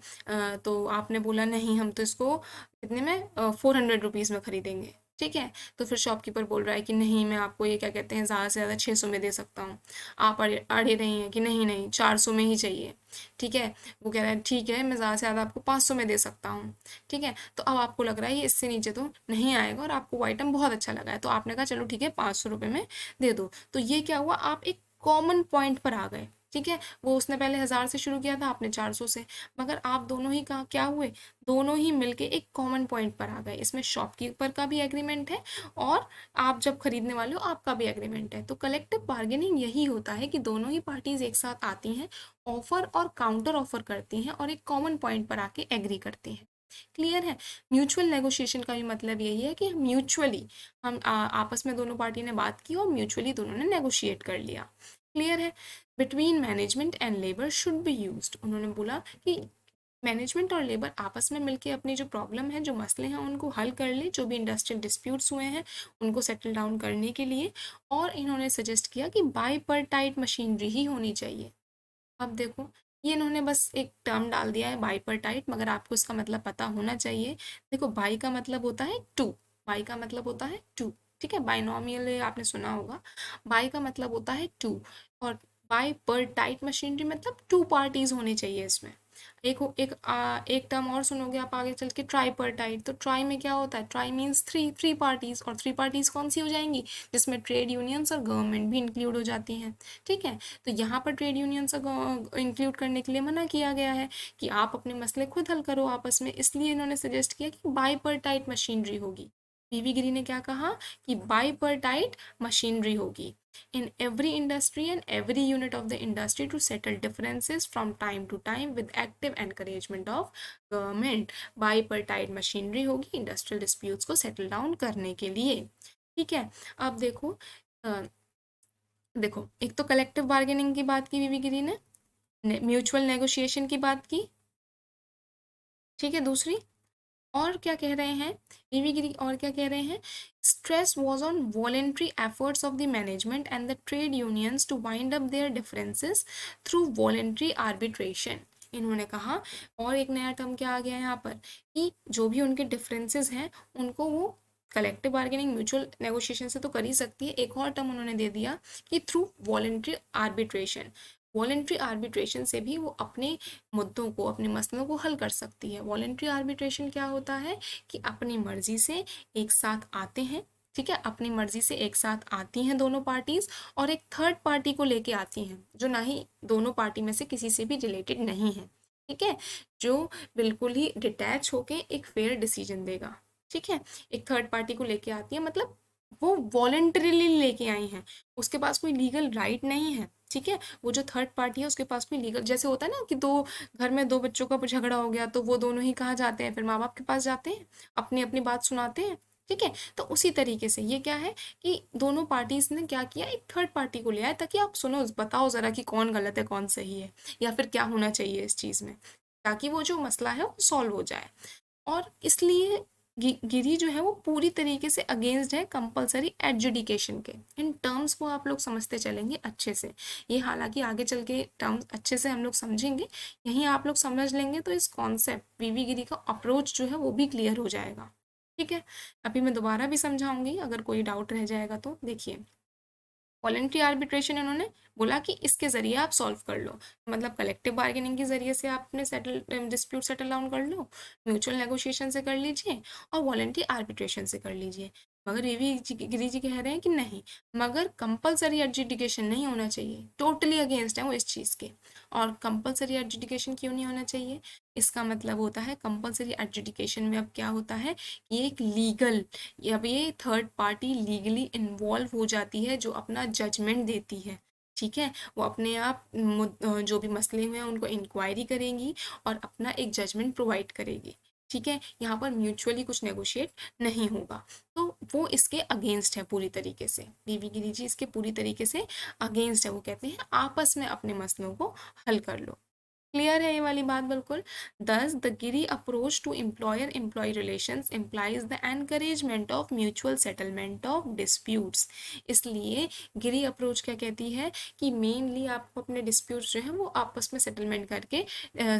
तो आपने बोला नहीं, हम तो इसको कितने में, 400 रुपीज़ में खरीदेंगे, ठीक है। तो फिर शॉपकीपर बोल रहा है कि नहीं, मैं आपको ये क्या कहते हैं, ज़्यादा से ज़्यादा 600 में दे सकता हूँ। आप अड़े अड़े रही हैं कि नहीं नहीं 400 में ही चाहिए, ठीक है। वो कह रहा है ठीक है, मैं ज़्यादा से ज़्यादा आपको 500 में दे सकता हूँ, ठीक है। तो अब आपको लग रहा है ये इससे नीचे तो नहीं आएगा, और आपको वो आइटम बहुत अच्छा लगा है, तो आपने कहा चलो ठीक है 500 रुपये में दे दो। तो ये क्या हुआ, आप एक कॉमन पॉइंट पर आ गए, ठीक है। वो उसने पहले 1000 से शुरू किया था, आपने 400 से, मगर आप दोनों ही का क्या हुए, दोनों ही मिलके एक कॉमन पॉइंट पर आ गए। इसमें शॉपकीपर का भी एग्रीमेंट है, और आप जब खरीदने वाले हो आपका भी एग्रीमेंट है। तो कलेक्टिव बार्गेनिंग यही होता है कि दोनों ही पार्टीज एक साथ आती हैं, ऑफर और काउंटर ऑफर करती हैं, और एक कॉमन पॉइंट पर आके एग्री करती हैं। क्लियर है। म्यूचुअल नेगोशिएशन का भी मतलब यही है कि म्यूचुअली हम आपस में दोनों पार्टी ने बात की और म्यूचुअली दोनों ने नेगोशिएट कर लिया। क्लियर है। Between management and labour should be used, उन्होंने बोला कि मैनेजमेंट और लेबर आपस में मिलकर अपनी जो प्रॉब्लम है, जो मसले हैं, उनको हल कर ले, जो भी इंडस्ट्रियल डिस्प्यूट्स हुए हैं उनको सेटल डाउन करने के लिए। और इन्होंने सजेस्ट किया कि बाइपर्टाइट मशीनरी ही होनी चाहिए। अब देखो, ये इन्होंने बस एक टर्म डाल दिया है बाइपर्टाइट, मगर आपको इसका मतलब पता होना चाहिए। देखो, बाई का मतलब होता है टू, बाई का मतलब होता है टू, ठीक है। बाइनोमियल आपने सुना होगा। बाई का मतलब होता है टू, और बाइपर्टाइट मशीनरी मतलब टू पार्टीज होनी चाहिए इसमें। एक टर्म और सुनोगे आप आगे चल के, ट्राइपर्टाइट। तो ट्राई में क्या होता है, try means three, three parties, और थ्री पार्टीज कौन सी हो जाएंगी, जिसमें ट्रेड यूनियंस और गवर्नमेंट भी इंक्लूड हो जाती हैं, ठीक है। तो यहाँ पर ट्रेड यूनियंस इंक्लूड करने के लिए मना किया गया है कि आप अपने मसले खुद हल करो आपस में, इसलिए इन्होंने सजेस्ट किया कि बाइपर्टाइट मशीनरी होगी। पीवी गिरी ने क्या कहा कि बाइपर्टाइट मशीनरी होगी in every industry and every unit of the industry to settle differences from time to time with active encouragement of government। Bipartite machinery होगी इंडस्ट्रियल डिस्प्यूट्स को सेटल डाउन करने के लिए, ठीक है। अब देखो, देखो, एक तो कलेक्टिव बार्गेनिंग की बात की बीबी गिरी ने, म्यूचुअल नेगोशिएशन की बात की, ठीक है। दूसरी और क्या कह रहे हैं बीबी गिरी, और क्या कह रहे हैं, stress was on voluntary efforts of the management and the trade unions to wind up their differences through voluntary arbitration. इन्होंने कहा, और एक नया टर्म क्या आ गया है यहाँ पर, कि जो भी उनके डिफरेंसेस हैं उनको वो कलेक्टिव बार्गेनिंग म्यूचुअल नेगोशिएशन से तो कर ही सकती है, एक और टर्म उन्होंने दे दिया कि through voluntary arbitration. Voluntary arbitration से भी वो अपने मुद्दों को, अपने मसलों को हल कर सकती है। वॉलेंट्री आर्बिट्रेशन क्या होता है कि अपनी मर्जी से एक साथ आते हैं, ठीक है, अपनी मर्जी से एक साथ आती हैं दोनों पार्टीज, और एक थर्ड पार्टी को लेके आती हैं जो ना ही दोनों पार्टी में से किसी से भी रिलेटेड नहीं है, ठीक है, जो बिल्कुल ही डिटैच होके एक फेयर डिसीजन देगा, ठीक है। एक थर्ड पार्टी को लेके आती है, मतलब वो वॉलेंटरीली लेके आई हैं, उसके पास कोई लीगल राइट नहीं है, ठीक है। वो जो थर्ड पार्टी है उसके पास कोई लीगल, जैसे होता है ना कि दो घर में दो बच्चों का झगड़ा हो गया तो वो दोनों ही कहाँ जाते हैं, फिर माँ बाप के पास जाते हैं, अपनी अपनी बात सुनाते हैं, ठीक है। तो उसी तरीके से ये क्या है कि दोनों पार्टीज ने क्या किया, एक थर्ड पार्टी को ले आया ताकि आप सुनो, बताओ जरा कि कौन गलत है कौन सही है, या फिर क्या होना चाहिए इस चीज़ में, ताकि वो जो मसला है वो सॉल्व हो जाए। और इसलिए गिरी जो है वो पूरी तरीके से अगेंस्ट है कंपलसरी एजुडिकेशन के। इन टर्म्स को आप लोग समझते चलेंगे अच्छे से, ये हालांकि आगे चल के टर्म्स अच्छे से हम लोग समझेंगे, यहीं आप लोग समझ लेंगे तो इस कॉन्सेप्ट वीवी गिरी का अप्रोच जो है वो भी क्लियर हो जाएगा, ठीक है। अभी मैं दोबारा भी समझाऊंगी, अगर कोई डाउट रह जाएगा तो देखिए। वॉलेंट्री आर्बिट्रेशन इन्होंने बोला कि इसके ज़रिए आप सॉल्व कर लो, मतलब कलेक्टिव बार्गेनिंग के ज़रिए से आप अपने सेटल डिस्प्यूट सेटल डाउन कर लो, म्यूचुअल नेगोशिएशन से कर लीजिए, और वॉलेंट्री आर्बिट्रेशन से कर लीजिए। मगर गिरी जी कह रहे हैं कि नहीं, मगर कंपलसरी एडजुडिकेशन नहीं होना चाहिए, टोटली अगेंस्ट है वो इस चीज़ के। और कंपलसरी एडजुडिकेशन क्यों नहीं होना चाहिए, इसका मतलब होता है कंपलसरी एडजुडिकेशन में अब क्या होता है, ये एक लीगल, अब ये थर्ड पार्टी लीगली इन्वॉल्व हो जाती है जो अपना जजमेंट देती है, ठीक है। वो अपने आप जो भी मसले हुए हैं उनको इंक्वायरी करेंगी और अपना एक जजमेंट प्रोवाइड करेगी, ठीक है। यहाँ पर म्यूचुअली कुछ नेगोशिएट नहीं होगा, तो वो इसके अगेंस्ट है पूरी तरीके से, बीवी गिरी जी इसके पूरी तरीके से अगेंस्ट है। वो कहते हैं आपस में अपने मसलों को हल कर लो। क्लियर है ये वाली बात बिल्कुल। Thus the Giri approach to employer employee relations implies the encouragement of mutual settlement of disputes. इसलिए गिरी अप्रोच क्या कहती है कि मेनली आपको अपने डिस्प्यूट्स जो हैं वो आपस में सेटलमेंट करके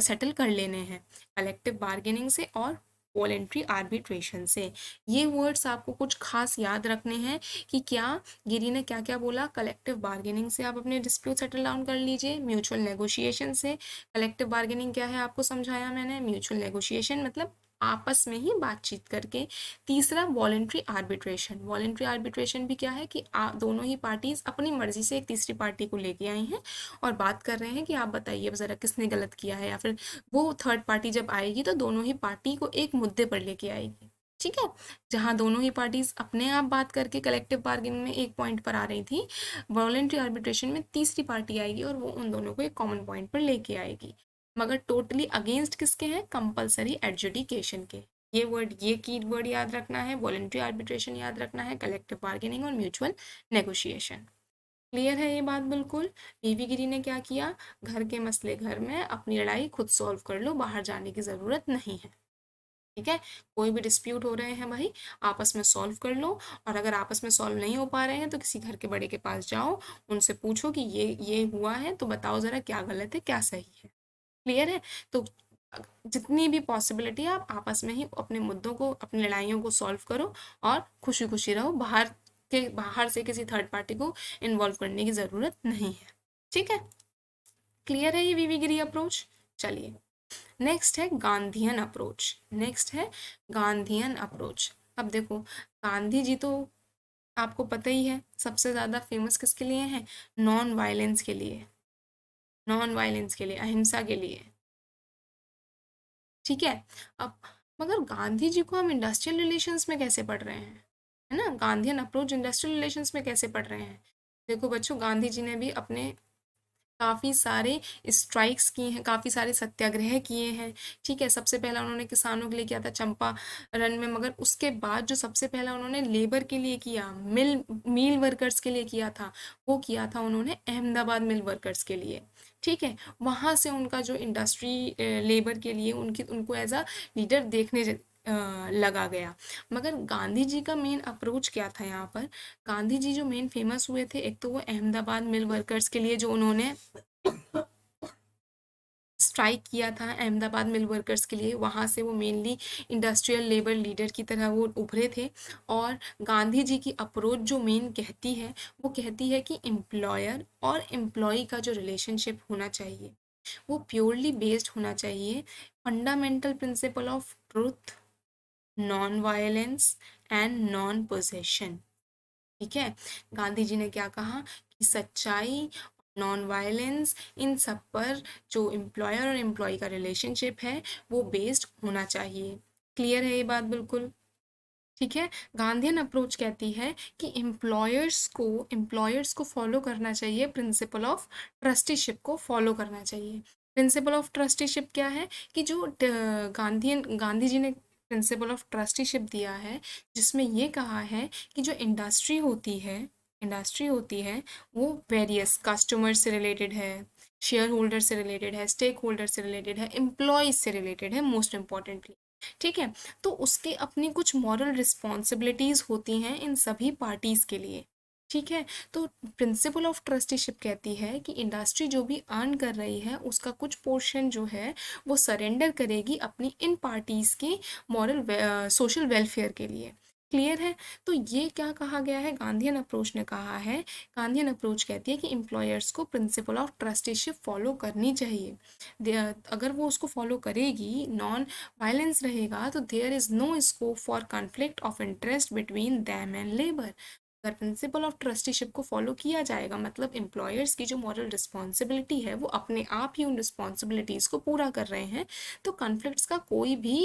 सेटल कर लेने हैं कलेक्टिव बार्गेनिंग से और वॉलेंट्री आर्बिट्रेशन से। ये वर्ड्स आपको कुछ खास याद रखने हैं कि क्या गिरी ने क्या क्या बोला। कलेक्टिव बार्गेनिंग से आप अपने डिस्प्यूट सेटल डाउन कर लीजिए, म्यूचुअल नेगोशिएशन से। कलेक्टिव बार्गेनिंग क्या है आपको समझाया मैंने, म्यूचुअल नेगोशिएशन मतलब आपस में ही बातचीत करके। तीसरा वॉलेंट्री आर्बिट्रेशन। वॉलेंट्री आर्बिट्रेशन भी क्या है कि दोनों ही पार्टीज अपनी मर्जी से एक तीसरी पार्टी को लेके आई हैं और बात कर रहे हैं कि आप बताइए अब ज़रा किसने गलत किया है, या फिर वो थर्ड पार्टी जब आएगी तो दोनों ही पार्टी को एक मुद्दे पर लेके आएगी। ठीक है, जहाँ दोनों ही पार्टीज अपने आप बात करके कलेक्टिव बार्गेनिंग में एक पॉइंट पर आ रही थी, वॉलेंट्री आर्बिट्रेशन में तीसरी पार्टी आएगी और वो उन दोनों को एक कॉमन पॉइंट पर लेके आएगी, मगर टोटली अगेंस्ट किसके हैं, कंपलसरी एडजुडिकेशन के। ये वर्ड, ये की वर्ड याद रखना है, वॉलेंट्री आर्बिट्रेशन याद रखना है, कलेक्टिव बार्गेनिंग और म्यूचुअल नेगोशिएशन। क्लियर है ये बात बिल्कुल। बीवी गिरी ने क्या किया, घर के मसले घर में, अपनी लड़ाई खुद सॉल्व कर लो, बाहर जाने की ज़रूरत नहीं है। ठीक है, कोई भी डिस्प्यूट हो रहे हैं भाई आपस में सॉल्व कर लो, और अगर आपस में सॉल्व नहीं हो पा रहे हैं तो किसी घर के बड़े के पास जाओ, उनसे पूछो कि ये हुआ है तो बताओ ज़रा क्या गलत है क्या सही है। क्लियर है। तो जितनी भी पॉसिबिलिटी आप आपस में ही अपने मुद्दों को, अपनी लड़ाइयों को सॉल्व करो और खुशी खुशी रहो, बाहर से किसी थर्ड पार्टी को इन्वॉल्व करने की ज़रूरत नहीं है। ठीक है, क्लियर है ये वीवीगिरी अप्रोच। चलिए, नेक्स्ट है गांधीयन अप्रोच। नेक्स्ट है गांधीयन अप्रोच। अब देखो, गांधी जी तो आपको पता ही है सबसे ज़्यादा फेमस किसके लिए हैं, नॉन वायलेंस के लिए, नॉन वायलेंस के लिए, अहिंसा के लिए। ठीक है। अब मगर गांधी जी को हम इंडस्ट्रियल रिलेशंस में कैसे पढ़ रहे हैं, है ना, गांधीयन अप्रोच इंडस्ट्रियल रिलेशंस में कैसे पढ़ रहे हैं। देखो बच्चों, गांधी जी ने भी अपने काफ़ी सारे स्ट्राइक्स किए हैं, काफ़ी सारे सत्याग्रह किए हैं। ठीक है, सबसे पहला उन्होंने किसानों के लिए किया था चंपारण में, मगर उसके बाद जो सबसे पहला उन्होंने लेबर के लिए किया, मिल वर्कर्स के लिए किया था, वो किया था उन्होंने अहमदाबाद मिल वर्कर्स के लिए। ठीक है, वहाँ से उनका जो इंडस्ट्री लेबर के लिए उनको एज अ लीडर देखने लगा गया। मगर गांधी जी का मेन अप्रोच क्या था यहाँ पर, गांधी जी जो मेन फेमस हुए थे, एक तो वो अहमदाबाद मिल वर्कर्स के लिए जो उन्होंने स्ट्राइक किया था, अहमदाबाद मिल वर्कर्स के लिए, वहाँ से वो मेनली इंडस्ट्रियल लेबर लीडर की तरह वो उभरे थे। और गांधी जी की अप्रोच जो मेन कहती है, वो कहती है कि एम्प्लॉयर और एम्प्लॉय का जो रिलेशनशिप होना चाहिए वो प्योरली बेस्ड होना चाहिए fundamental principle of truth, non violence and non possession. ठीक है, गांधी जी ने क्या कहा कि सच्चाई, नॉन वायलेंस, इन सब पर जो एम्प्लॉयर और एम्प्लॉय का रिलेशनशिप है वो बेस्ड होना चाहिए। क्लियर है ये बात बिल्कुल। ठीक है, गांधीयन अप्रोच कहती है कि एम्प्लॉयर्स को फॉलो करना चाहिए, प्रिंसिपल ऑफ ट्रस्टीशिप को फॉलो करना चाहिए। प्रिंसिपल ऑफ ट्रस्टीशिप क्या है कि जो गांधी जी ने प्रिंसिपल ऑफ ट्रस्टीशिप दिया है, जिसमें ये कहा है कि जो इंडस्ट्री होती है वो वेरियस कस्टमर से रिलेटेड है, शेयर होल्डर से रिलेटेड है, स्टेक होल्डर से रिलेटेड है, एम्प्लॉयज से रिलेटेड है मोस्ट इम्पॉर्टेंटली। ठीक है, तो उसके अपनी कुछ मॉरल रिस्पॉन्सिबिलिटीज़ होती हैं इन सभी पार्टीज़ के लिए। ठीक है, तो प्रिंसिपल ऑफ ट्रस्टीशिप कहती है कि इंडस्ट्री जो भी अर्न कर रही है उसका कुछ पोर्शन जो है वो सरेंडर करेगी अपनी इन पार्टीज़ के मॉरल सोशल वेलफेयर के लिए। क्लियर है। तो ये क्या कहा गया है, गांधीयन अप्रोच ने कहा है, गांधीयन अप्रोच कहती है कि एम्प्लॉयर्स को प्रिंसिपल ऑफ ट्रस्टीशिप फॉलो करनी चाहिए। अगर वो उसको फॉलो करेगी, नॉन वायलेंस रहेगा, तो there is no scope for conflict of interest between them and labour. अगर प्रिंसिपल ऑफ ट्रस्टीशिप को फॉलो किया जाएगा, मतलब एम्प्लॉयर्स की जो मॉरल रिस्पॉन्सिबिलिटी है वो अपने आप ही उन रिस्पॉन्सिबिलिटीज़ को पूरा कर रहे हैं, तो कॉन्फ्लिक्ट्स का कोई भी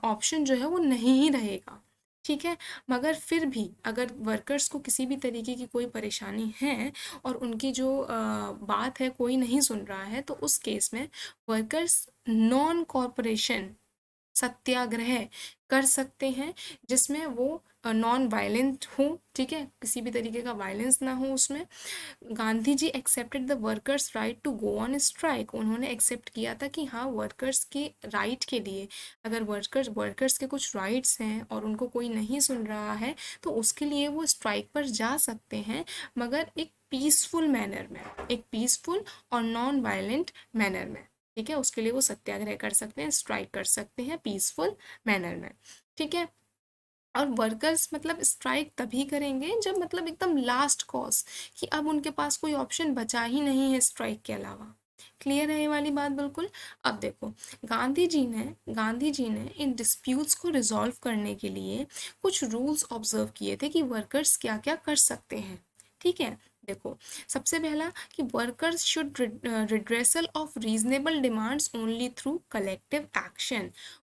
ऑप्शन जो है वो नहीं ही रहेगा। ठीक है, मगर फिर भी अगर वर्कर्स को किसी भी तरीके की कोई परेशानी है और उनकी जो बात है कोई नहीं सुन रहा है, तो उस केस में वर्कर्स नॉन कॉरपोरेशन सत्याग्रह कर सकते हैं जिसमें वो नॉन वायलेंट हो, ठीक है, किसी भी तरीके का वायलेंस ना हो उसमें। Gandhi ji accepted the workers right to go on strike, उन्होंने एक्सेप्ट किया था कि हाँ वर्कर्स के राइट के लिए, अगर वर्कर्स के कुछ राइट्स हैं और उनको कोई नहीं सुन रहा है तो उसके लिए वो स्ट्राइक पर जा सकते हैं, मगर एक पीसफुल मैनर में, एक पीसफुल और नॉन वायलेंट मैनर में, ठीक है, उसके लिए वो सत्याग्रह कर सकते हैं, स्ट्राइक कर सकते हैं पीसफुल मैनर में, ठीक है। और वर्कर्स मतलब स्ट्राइक तभी करेंगे जब मतलब एकदम लास्ट कॉज, कि अब उनके पास कोई ऑप्शन बचा ही नहीं है स्ट्राइक के अलावा। क्लियर है ये वाली बात बिल्कुल। अब देखो, गांधी जी ने इन डिस्प्यूट्स को रिजॉल्व करने के लिए कुछ रूल्स ऑब्जर्व किए थे कि वर्कर्स क्या क्या कर सकते हैं, ठीक है। देखो, सबसे पहला कि workers should redressal of reasonable demands only through collective action.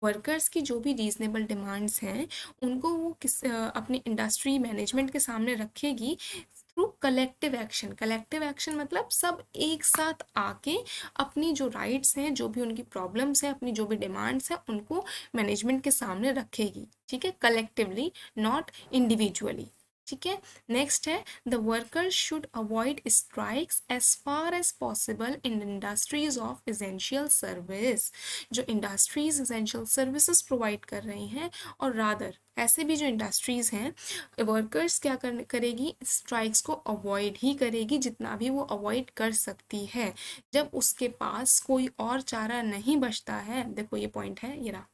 Workers की जो भी रीजनेबल डिमांड्स हैं उनको वो अपनी इंडस्ट्री मैनेजमेंट के सामने रखेगी through collective action. Collective action मतलब सब एक साथ आके अपनी जो राइट्स हैं, जो भी उनकी प्रॉब्लम्स हैं, अपनी जो भी डिमांड्स हैं, उनको मैनेजमेंट के सामने रखेगी, ठीक है, कलेक्टिवली, नॉट इंडिविजुअली, ठीक है। नेक्स्ट है, the workers should avoid strikes as far as possible in industries of essential service. जो इंडस्ट्रीज एसेंशियल सर्विसेज प्रोवाइड कर रही हैं, और रादर ऐसे भी जो इंडस्ट्रीज़ हैं, वर्कर्स क्या करेगी, स्ट्राइक्स को अवॉइड ही करेगी जितना भी वो अवॉइड कर सकती है, जब उसके पास कोई और चारा नहीं बचता है। देखो ये पॉइंट है, ये रहा,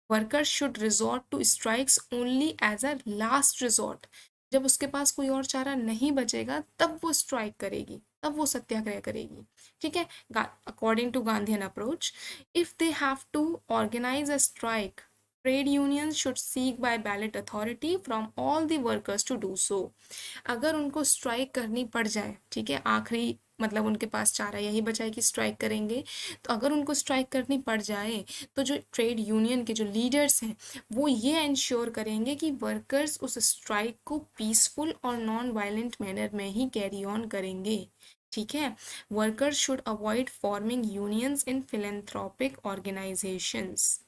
workers should resort to strikes only as a last resort. जब उसके पास कोई और चारा नहीं बचेगा तब वो स्ट्राइक करेगी, तब वो सत्याग्रह करेगी, ठीक है। According to Gandhian approach, if they have to organise a strike, trade unions should seek by ballot authority from all the workers to do so. अगर उनको स्ट्राइक करनी पड़ जाए, ठीक है, आखिरी मतलब उनके पास चारा यही बचा है कि स्ट्राइक करेंगे, तो अगर उनको स्ट्राइक करनी पड़ जाए तो जो ट्रेड यूनियन के जो लीडर्स हैं वो ये इंश्योर करेंगे कि वर्कर्स उस स्ट्राइक को पीसफुल और नॉन वायलेंट मैनर में ही कैरी ऑन करेंगे, ठीक है। Workers should avoid forming unions in philanthropic organisations.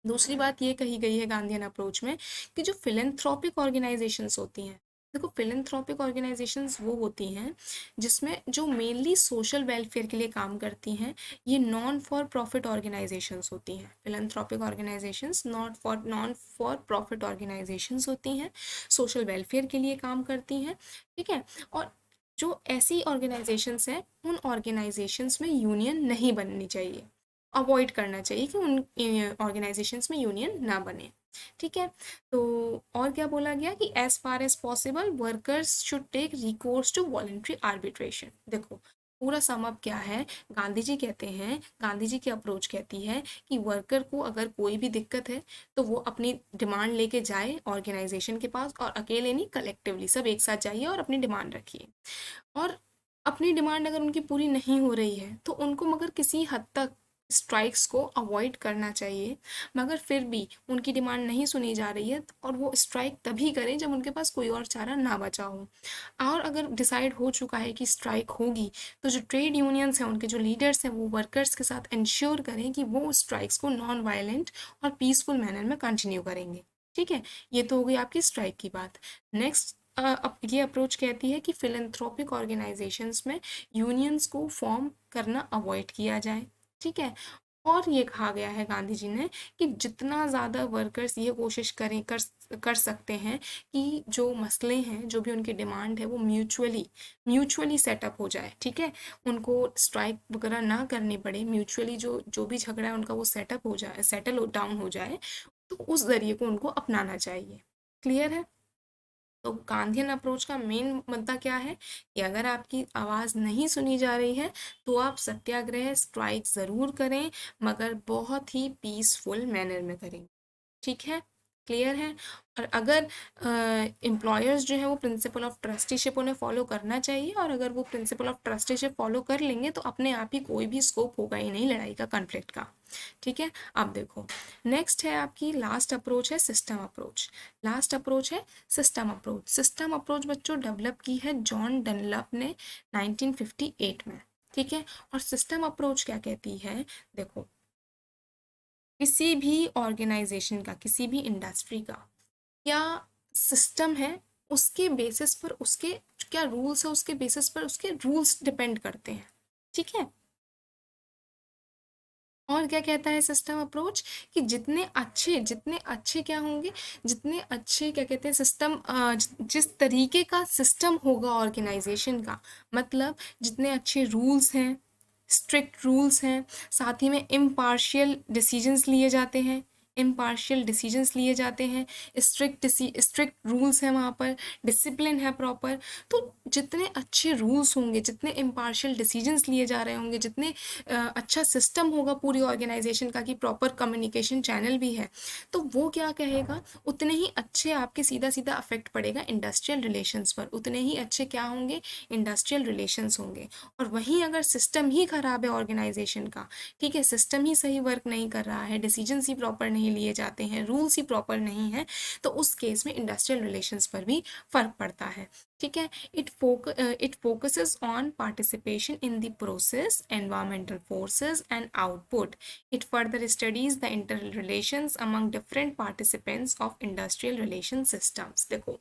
दूसरी बात ये कही गई है गांधीयन अप्रोच में कि जो फिलेंथ्रोपिक ऑर्गेनाइजेशंस होती हैं, देखो फिलेंथ्रोपिक ऑर्गेनाइजेशंस वो होती हैं जिसमें जो मेनली सोशल वेलफेयर के लिए काम करती हैं, ये नॉन फॉर प्रॉफिट ऑर्गेनाइजेशंस होती हैं। Philanthropic organisations non for profit organisations होती हैं, सोशल वेलफेयर के लिए काम करती हैं, ठीक है। और जो ऐसी ऑर्गेनाइजेशंस हैं, उन ऑर्गेनाइजेशंस में यूनियन नहीं बननी चाहिए, अवॉइड करना चाहिए कि उन ऑर्गेनाइजेशंस में यूनियन ना बने, ठीक है। तो और क्या बोला गया कि as far as possible workers should take recourse to voluntary arbitration. देखो पूरा समअप क्या है, गांधी जी कहते हैं, गांधी जी की अप्रोच कहती है कि वर्कर को अगर कोई भी दिक्कत है तो वो अपनी डिमांड लेके जाए ऑर्गेनाइजेशन के पास, और अकेले नहीं, कलेक्टिवली सब एक साथ जाइए और अपनी डिमांड रखिए। और अपनी डिमांड अगर उनकी पूरी नहीं हो रही है तो उनको मगर किसी हद तक स्ट्राइक्स को अवॉइड करना चाहिए, मगर फिर भी उनकी डिमांड नहीं सुनी जा रही है और वो स्ट्राइक तभी करें जब उनके पास कोई और चारा ना बचा हो। और अगर डिसाइड हो चुका है कि स्ट्राइक होगी तो जो ट्रेड यूनियंस हैं, उनके जो लीडर्स हैं, वो वर्कर्स के साथ इंश्योर करें कि वो स्ट्राइक्स को नॉन वायलेंट और पीसफुल मैनर में कंटिन्यू करेंगे, ठीक है। ये तो हो गई आपकी स्ट्राइक की बात। नेक्स्ट, अब ये अप्रोच कहती है कि फिलेंथ्रोपिक ऑर्गेनाइजेशंस में यूनियंस को फॉर्म करना अवॉइड किया जाए, ठीक है। और ये कहा गया है गांधी जी ने कि जितना ज़्यादा वर्कर्स ये कोशिश कर सकते हैं कि जो मसले हैं, जो भी उनकी डिमांड है, वो म्यूचुअली सेटअप हो जाए, ठीक है। उनको स्ट्राइक वगैरह ना करनी पड़े, म्यूचुअली जो जो भी झगड़ा है उनका वो सेटअप हो जाए, सेटल डाउन हो जाए, तो उस ज़रिए को उनको अपनाना चाहिए। क्लियर है। तो गांधीयन अप्रोच का मेन मुद्दा क्या है कि अगर आपकी आवाज़ नहीं सुनी जा रही है तो आप सत्याग्रह स्ट्राइक ज़रूर करें, मगर बहुत ही पीसफुल मैनर में करें, ठीक है। क्लियर है। और अगर एम्प्लॉयर्स जो है वो प्रिंसिपल ऑफ ट्रस्टीशिप उन्हें फॉलो करना चाहिए, और अगर वो प्रिंसिपल ऑफ ट्रस्टीशिप फॉलो कर लेंगे तो अपने आप ही कोई भी स्कोप होगा ही नहीं लड़ाई का, कॉन्फ्लिक्ट का, ठीक है। अब देखो, नेक्स्ट है आपकी लास्ट अप्रोच है सिस्टम अप्रोच। लास्ट अप्रोच है सिस्टम अप्रोच। सिस्टम अप्रोच बच्चों डेवलप की है जॉन डनलप ने 1958 में, ठीक है। और सिस्टम अप्रोच क्या कहती है, देखो किसी भी ऑर्गेनाइजेशन का, किसी भी इंडस्ट्री का क्या सिस्टम है, उसके बेसिस पर उसके क्या रूल्स है, उसके बेसिस पर उसके रूल्स डिपेंड करते हैं। ठीक है। और क्या कहता है सिस्टम अप्रोच, कि जितने अच्छे क्या होंगे, जितने अच्छे क्या कहते हैं सिस्टम, जिस तरीके का सिस्टम होगा ऑर्गेनाइजेशन का, मतलब जितने अच्छे रूल्स हैं, स्ट्रिक्ट रूल्स हैं, साथ ही में इम्पार्शियल डिसीजंस लिए जाते हैं, स्ट्रिक्ट रूल्स हैं वहाँ पर, डिसिप्लिन है प्रॉपर। तो जितने अच्छे रूल्स होंगे, जितने इम्पार्शियल डिसीजंस लिए जा रहे होंगे, जितने अच्छा सिस्टम होगा पूरी ऑर्गेनाइजेशन का, कि प्रॉपर कम्युनिकेशन चैनल भी है, तो वो क्या कहेगा, उतने ही अच्छे आपके सीधा सीधा अफेक्ट पड़ेगा इंडस्ट्रियल रिलेशंस पर, उतने ही अच्छे क्या होंगे, इंडस्ट्रियल रिलेशंस होंगे। और वहीं अगर सिस्टम ही खराब है ऑर्गेनाइजेशन का, ठीक है, सिस्टम ही सही वर्क नहीं कर रहा है, डिसीजंस ही प्रॉपर नहीं लिए जाते हैं, रूल्स ही प्रॉपर नहीं है, तो उस केस में इंडस्ट्रियल रिलेशंस पर भी फर्क पड़ता है। ठीक है। It focuses on participation in the process, environmental forces and output. It further studies the inter relations among different participants of industrial relation systems. देखो,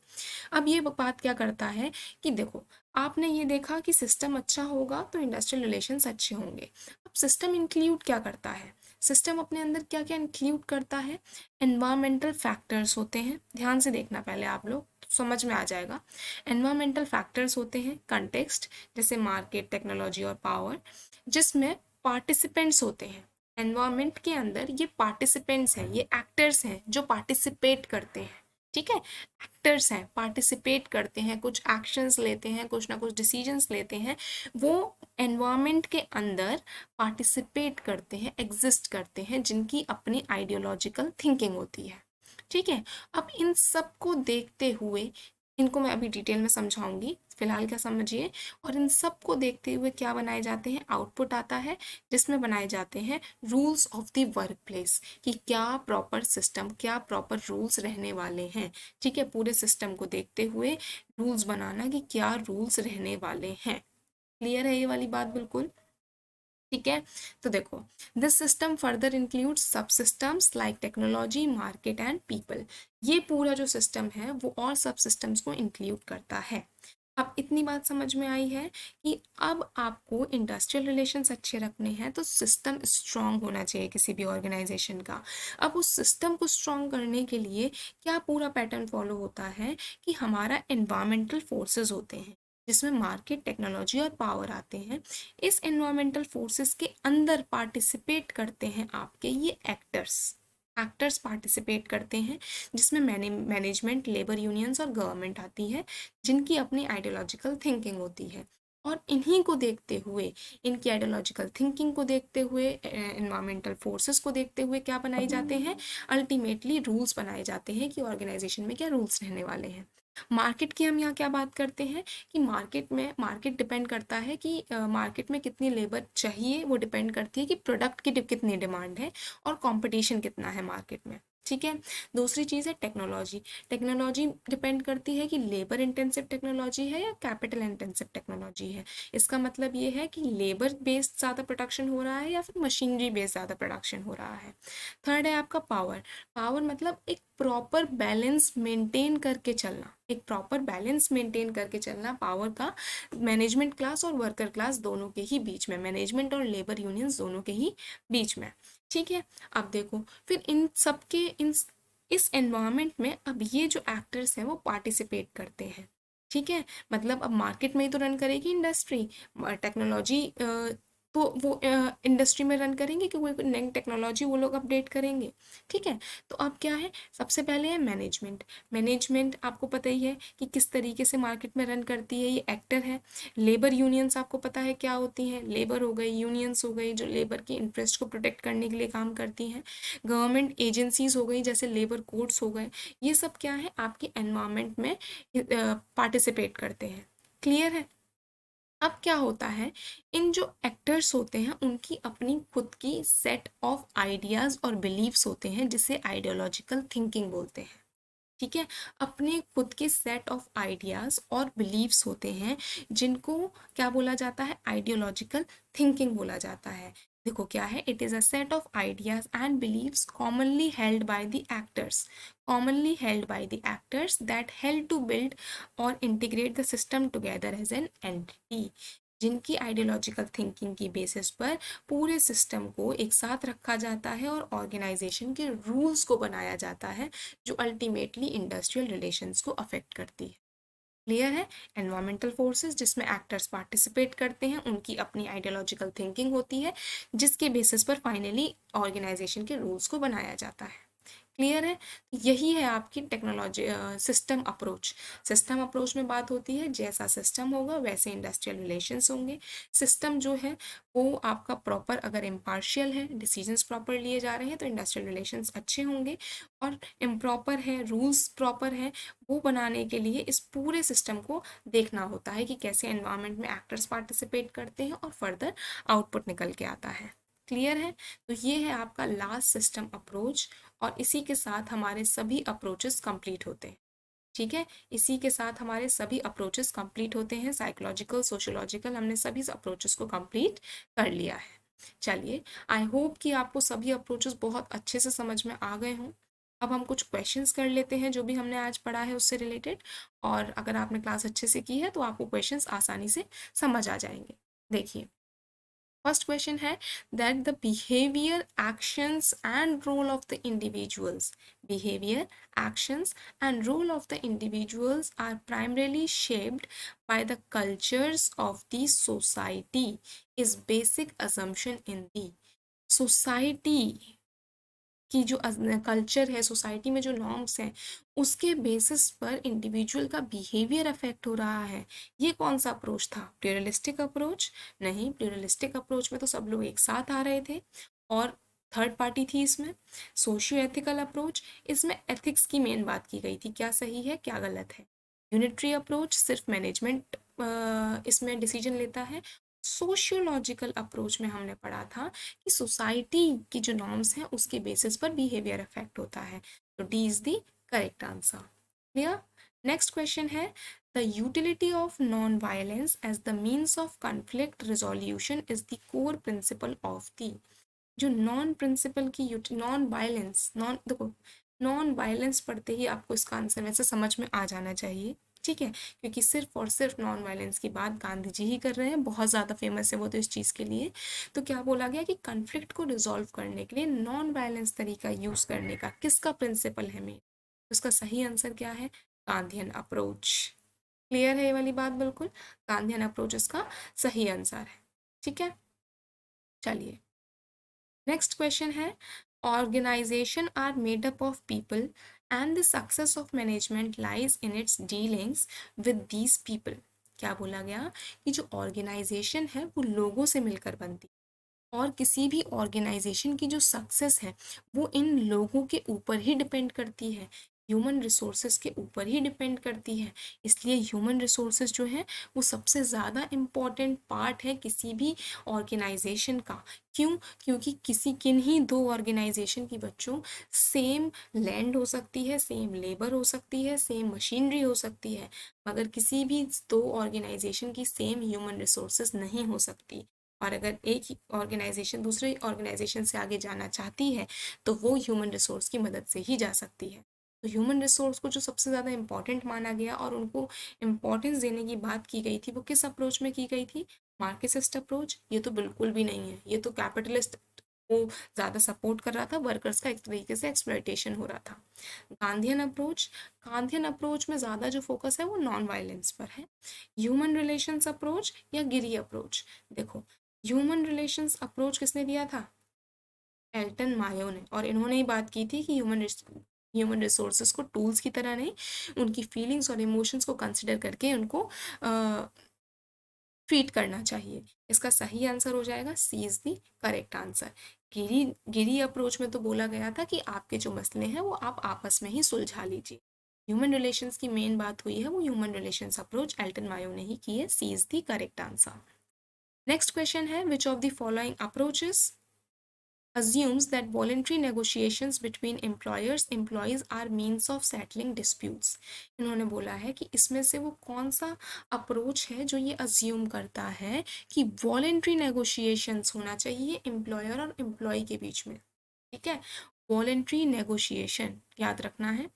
अब ये बात क्या करता है, कि देखो, आपने ये देखा कि सिस्टम अच्छा होगा तो इंडस्ट्रियल रिलेशंस अच्छे होंगे। अब सिस्टम इंक्लूड क्या करता है, सिस्टम अपने अंदर क्या क्या इंक्लूड करता है, एनवायरमेंटल फैक्टर्स होते हैं, ध्यान से देखना पहले आप लोग, तो समझ में आ जाएगा। एनवायरमेंटल फैक्टर्स होते हैं, कंटेक्स्ट, जैसे मार्केट, टेक्नोलॉजी और पावर, जिसमें पार्टिसिपेंट्स होते हैं। एनवायरमेंट के अंदर ये पार्टिसिपेंट्स हैं, ये एक्टर्स हैं जो पार्टिसिपेट करते हैं। ठीक है, एक्टर्स हैं, पार्टिसिपेट करते हैं, कुछ एक्शंस लेते हैं, कुछ ना कुछ डिसीजंस लेते हैं, वो एनवायरमेंट के अंदर पार्टिसिपेट करते हैं, एग्जिस्ट करते हैं, जिनकी अपनी आइडियोलॉजिकल थिंकिंग होती है। ठीक है। अब इन सब को देखते हुए, इनको मैं अभी डिटेल में समझाऊंगी, फिलहाल क्या समझिए। और इन सब को देखते हुए क्या बनाए जाते हैं, आउटपुट आता है, जिसमें बनाए जाते हैं rules of the work place, कि क्या प्रॉपर सिस्टम, क्या प्रॉपर रूल्स रहने वाले हैं। ठीक है, पूरे सिस्टम को देखते हुए रूल्स बनाना, कि क्या रूल्स रहने वाले हैं। क्लियर है ये वाली बात बिल्कुल। ठीक है। तो देखो, दिस सिस्टम फर्दर इंक्लूड सब systems like technology, market and people. ये पूरा जो सिस्टम है वो और सब सिस्टम्स को इंक्लूड करता है। अब इतनी बात समझ में आई है कि अब आपको इंडस्ट्रियल रिलेशंस अच्छे रखने हैं तो सिस्टम स्ट्रांग होना चाहिए किसी भी ऑर्गेनाइजेशन का। अब उस सिस्टम को स्ट्रांग करने के लिए क्या पूरा पैटर्न फॉलो होता है, कि हमारा एनवायरमेंटल फोर्सेस होते हैं, जिसमें मार्केट, टेक्नोलॉजी और पावर आते हैं। इस एनवायरमेंटल फोर्सेस के अंदर पार्टिसिपेट करते हैं आपके ये एक्टर्स, एक्टर्स पार्टिसिपेट करते हैं, जिसमें मैनेजमेंट, लेबर यूनियंस और गवर्नमेंट आती है, जिनकी अपनी आइडियोलॉजिकल थिंकिंग होती है। और इन्हीं को देखते हुए, इनकी आइडियोलॉजिकल थिंकिंग को देखते हुए, एनवायरमेंटल फोर्सेस को देखते हुए क्या बनाए जाते हैं, अल्टीमेटली रूल्स बनाए जाते हैं, कि ऑर्गेनाइजेशन में क्या रूल्स रहने वाले हैं। मार्केट की हम यहाँ क्या बात करते हैं, कि मार्केट डिपेंड करता है कि मार्केट में कितनी लेबर चाहिए, वो डिपेंड करती है कि प्रोडक्ट की कितनी डिमांड है और कंपटीशन कितना है मार्केट में। ठीक है। दूसरी चीज़ है टेक्नोलॉजी। टेक्नोलॉजी डिपेंड करती है कि लेबर इंटेंसिव टेक्नोलॉजी है या कैपिटल इंटेंसिव टेक्नोलॉजी है। इसका मतलब ये है कि लेबर बेस्ड ज़्यादा प्रोडक्शन हो रहा है या फिर मशीनरी बेस्ड ज़्यादा प्रोडक्शन हो रहा है। थर्ड है आपका पावर। पावर मतलब एक प्रॉपर बैलेंस मेंटेन करके चलना, एक प्रॉपर बैलेंस मेंटेन करके चलना पावर का, मैनेजमेंट क्लास और वर्कर क्लास दोनों के ही बीच में, मैनेजमेंट और लेबर यूनियंस दोनों के ही बीच में। ठीक है। अब देखो, फिर इन सबके इस एनवायरनमेंट में अब ये जो एक्टर्स हैं वो पार्टिसिपेट करते हैं। ठीक है। मतलब अब मार्केट में ही तो रन करेगी इंडस्ट्री, टेक्नोलॉजी तो वो इंडस्ट्री में रन करेंगे, कि कोई नई टेक्नोलॉजी वो लोग अपडेट करेंगे। ठीक है। तो अब क्या है, सबसे पहले है मैनेजमेंट। मैनेजमेंट आपको पता ही है कि किस तरीके से मार्केट में रन करती है, ये एक्टर है। लेबर यूनियंस आपको पता है क्या होती हैं, लेबर हो गई, यूनियंस हो गई जो लेबर की इंटरेस्ट को प्रोटेक्ट करने के लिए काम करती हैं। गवर्नमेंट एजेंसीज हो गई, जैसे लेबर कोर्ट्स हो गए। ये सब क्या है, आपके एनवायरनमेंट में पार्टिसिपेट करते हैं। क्लियर है। अब क्या होता है, इन जो एक्टर्स होते हैं उनकी अपनी खुद की सेट ऑफ आइडियाज़ और बिलीव्स होते हैं, जिसे आइडियोलॉजिकल थिंकिंग बोलते हैं। ठीक है। अपने खुद के सेट ऑफ आइडियाज़ और बिलीव्स होते हैं, जिनको क्या बोला जाता है, आइडियोलॉजिकल थिंकिंग बोला जाता है। देखो क्या है, it is a set of ideas and believes commonly held by the actors, commonly held by the actors that help to build और integrate the system together as an entity, जिनकी आइडियोलॉजिकल थिंकिंग की बेसिस पर पूरे सिस्टम को एक साथ रखा जाता है और ऑर्गेनाइजेशन के रूल्स को बनाया जाता है, जो अल्टीमेटली इंडस्ट्रियल रिलेशंस को अफेक्ट करती है। क्लियर है। एनवायरमेंटल फोर्सेस जिसमें एक्टर्स पार्टिसिपेट करते हैं, उनकी अपनी आइडियोलॉजिकल थिंकिंग होती है, जिसके बेसिस पर फाइनली ऑर्गेनाइजेशन के रूल्स को बनाया जाता है। क्लियर है। यही है आपकी technology system approach. System approach में बात होती है जैसा सिस्टम होगा वैसे इंडस्ट्रियल रिलेशंस होंगे। सिस्टम जो है वो आपका प्रॉपर अगर इम्पार्शियल है, डिसीजंस प्रॉपर लिए जा रहे हैं तो इंडस्ट्रियल रिलेशंस अच्छे होंगे, और इम्प्रॉपर है, रूल्स प्रॉपर है, वो बनाने के लिए इस पूरे सिस्टम को देखना होता है कि कैसे एनवायरनमेंट में एक्टर्स पार्टिसिपेट करते हैं और फर्दर आउटपुट निकल के आता है। क्लियर है। तो ये है आपका लास्ट सिस्टम अप्रोच, और इसी के साथ हमारे सभी अप्रोचेस कंप्लीट होते हैं। ठीक है, इसी के साथ हमारे सभी अप्रोचेस कंप्लीट होते हैं, साइकोलॉजिकल, सोशियोलॉजिकल, हमने सभी अप्रोचेस को कंप्लीट कर लिया है। चलिए, आई होप कि आपको सभी अप्रोचेस बहुत अच्छे से समझ में आ गए हों। अब हम कुछ क्वेश्चंस कर लेते हैं जो भी हमने आज पढ़ा है उससे रिलेटेड, और अगर आपने क्लास अच्छे से की है तो आपको क्वेश्चंस आसानी से समझ आ जाएंगे। देखिए, फर्स्ट क्वेश्चन है that the behaviour, actions and role of the individuals, behaviour, actions and role of the individuals are primarily shaped by the cultures of the society is basic assumption in the society की जो कल्चर है, सोसाइटी में जो नॉर्म्स हैं, उसके बेसिस पर इंडिविजुअल का बिहेवियर अफेक्ट हो रहा है। ये कौन सा अप्रोच था? Pluralistic approach? नहीं, प्लूरलिस्टिक अप्रोच में तो सब लोग एक साथ आ रहे थे और थर्ड पार्टी थी इसमें। सोशियो एथिकल अप्रोच, इसमें एथिक्स की मेन बात की गई थी, क्या सही है क्या गलत है। यूनिटरी अप्रोच सिर्फ मैनेजमेंट इसमें डिसीजन लेता है। सोशियोलॉजिकल अप्रोच में हमने पढ़ा था कि सोसाइटी की जो नॉर्म्स हैं उसके बेसिस पर बिहेवियर अफेक्ट होता है। तो D is the correct answer. Clear. Next question है the utility of non violence as the means of conflict resolution is the core principle of the, जो नॉन प्रिंसिपल की नॉन वायलेंस, नॉन देखो, नॉन वायलेंस पढ़ते ही आपको इसका आंसर वैसे समझ में आ जाना चाहिए। ठीक है, क्योंकि सिर्फ और सिर्फ नॉन वायलेंस की बात गांधी जी ही कर रहे हैं, बहुत ज़्यादा फेमस है वो तो इस चीज़ के लिए। तो क्या बोला गया कि कन्फ्लिक्ट को रिजॉल्व करने के लिए नॉन वायलेंस तरीका यूज़ करने का किसका प्रिंसिपल है मेन? उसका सही आंसर क्या है? Gandhian approach. क्लियर है ये वाली बात बिल्कुल? गांधीयन अप्रोच इसका सही आंसर है। ठीक है, चलिए नेक्स्ट क्वेश्चन है organisation are made up of people and the success of management lies in its dealings with these people. क्या बोला गया कि जो ऑर्गेनाइजेशन है वो लोगों से मिलकर बनती है, और किसी भी ऑर्गेनाइजेशन की जो सक्सेस है वो इन लोगों के ऊपर ही डिपेंड करती है, ह्यूमन रिसोर्सेज के ऊपर ही डिपेंड करती है। इसलिए ह्यूमन रिसोर्सेज जो है वो सबसे ज़्यादा इम्पॉर्टेंट पार्ट है किसी भी ऑर्गेनाइजेशन का। क्यों? क्योंकि किसी किन्हीं दो ऑर्गेनाइजेशन की बच्चों सेम लैंड हो सकती है, सेम लेबर हो सकती है, सेम मशीनरी हो सकती है, मगर किसी भी दो ऑर्गेनाइजेशन की सेम ह्यूमन रिसोर्सेज नहीं हो सकती। और अगर एक ही ऑर्गेनाइजेशन दूसरे ऑर्गेनाइजेशन से आगे जाना चाहती है तो वो ह्यूमन रिसोर्स की मदद से ही जा सकती है। तो ह्यूमन रिसोर्स को जो सबसे ज़्यादा इम्पॉर्टेंट माना गया और उनको इम्पॉर्टेंस देने की बात की गई थी, वो किस अप्रोच में की गई थी? Marxist approach? ये तो बिल्कुल भी नहीं है, ये तो कैपिटलिस्ट को ज़्यादा सपोर्ट कर रहा था, वर्कर्स का एक तरीके से एक्सप्लॉयटेशन हो रहा था। गांधीयन अप्रोच, गांधीयन अप्रोच में ज़्यादा जो फोकस है वो नॉन वायलेंस पर है। ह्यूमन रिलेशंस अप्रोच या गिरी अप्रोच? देखो, ह्यूमन रिलेशंस अप्रोच किसने दिया था? एल्टन मायो ने, और इन्होंने ही बात की थी कि ह्यूमन रिसोर्सेज को टूल्स की तरह नहीं, उनकी फीलिंग्स और इमोशंस को कंसिडर करके उनको ट्रीट करना चाहिए। इसका सही आंसर हो जाएगा C is the correct answer. गिरी गिरी अप्रोच में तो बोला गया था कि आपके जो मसले हैं वो आप आपस में ही सुलझा लीजिए। ह्यूमन रिलेशंस की मेन बात हुई है वो human relations approach Elton Mayo ने ही की है। C is the correct answer. Next question है which of the following approaches assumes that voluntary negotiations between employers employees are means of settling disputes। इन्होंने बोला है कि इसमें से वो कौन सा अप्रोच है जो ये अज्यूम करता है कि वॉलेंट्री नेगोशिएशंस होना चाहिए एम्प्लॉयर और एम्प्लॉय के बीच में। ठीक है, वॉलेंट्री नेगोशिएशन याद रखना है।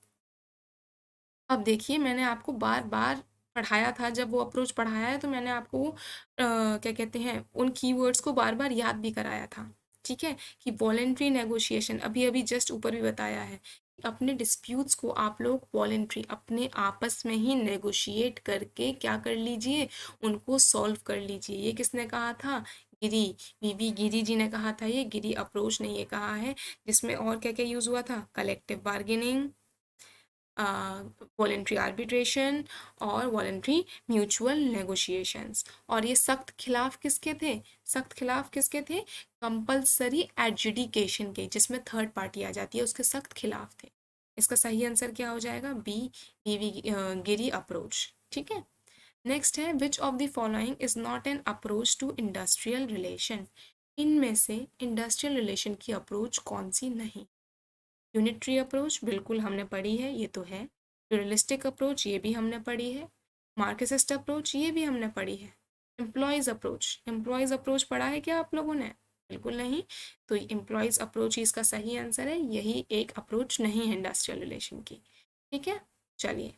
अब देखिए मैंने आपको बार बार पढ़ाया था, जब वो अप्रोच पढ़ाया है तो मैंने आपको क्या कहते हैं उन कीवर्ड्स को बार बार याद भी कराया था। ठीक है, कि वॉलेंट्री नेगोशिएशन अभी अभी जस्ट ऊपर भी बताया है, अपने डिस्प्यूट्स को आप लोग वॉलेंट्री अपने आपस में ही नेगोशिएट करके क्या कर लीजिए, उनको सॉल्व कर लीजिए। ये किसने कहा था? गिरी, वीवी गिरी जी ने कहा था। ये गिरी अप्रोच ने ये कहा है, जिसमें और क्या क्या यूज हुआ था? कलेक्टिव बार्गेनिंग, वॉलेंट्री आर्बिट्रेशन और वॉलेंट्री म्यूचुअल नेगोशिएशंस। और ये सख्त खिलाफ किसके थे? सख्त खिलाफ किसके थे? कंपल्सरी एडजुडिकेशन के, जिसमें थर्ड पार्टी आ जाती है, उसके सख्त खिलाफ थे। इसका सही आंसर क्या हो जाएगा? B, VV Giri approach. ठीक है, नेक्स्ट है which of the following is not an approach to industrial relation. इनमें से इंडस्ट्रियल रिलेशन की अप्रोच कौन सी नहीं? यूनिटरी अप्रोच बिल्कुल हमने पढ़ी है, ये तो है। प्लuralistic अप्रोच ये भी हमने पढ़ी है। मार्क्सिस्ट अप्रोच ये भी हमने पढ़ी है। एम्प्लॉयज़ अप्रोच पढ़ा है क्या आप लोगों ने? बिल्कुल नहीं। तो एम्प्लॉयज़ अप्रोच इसका सही आंसर है, यही एक अप्रोच नहीं है इंडस्ट्रियल रिलेशन की। ठीक है, चलिए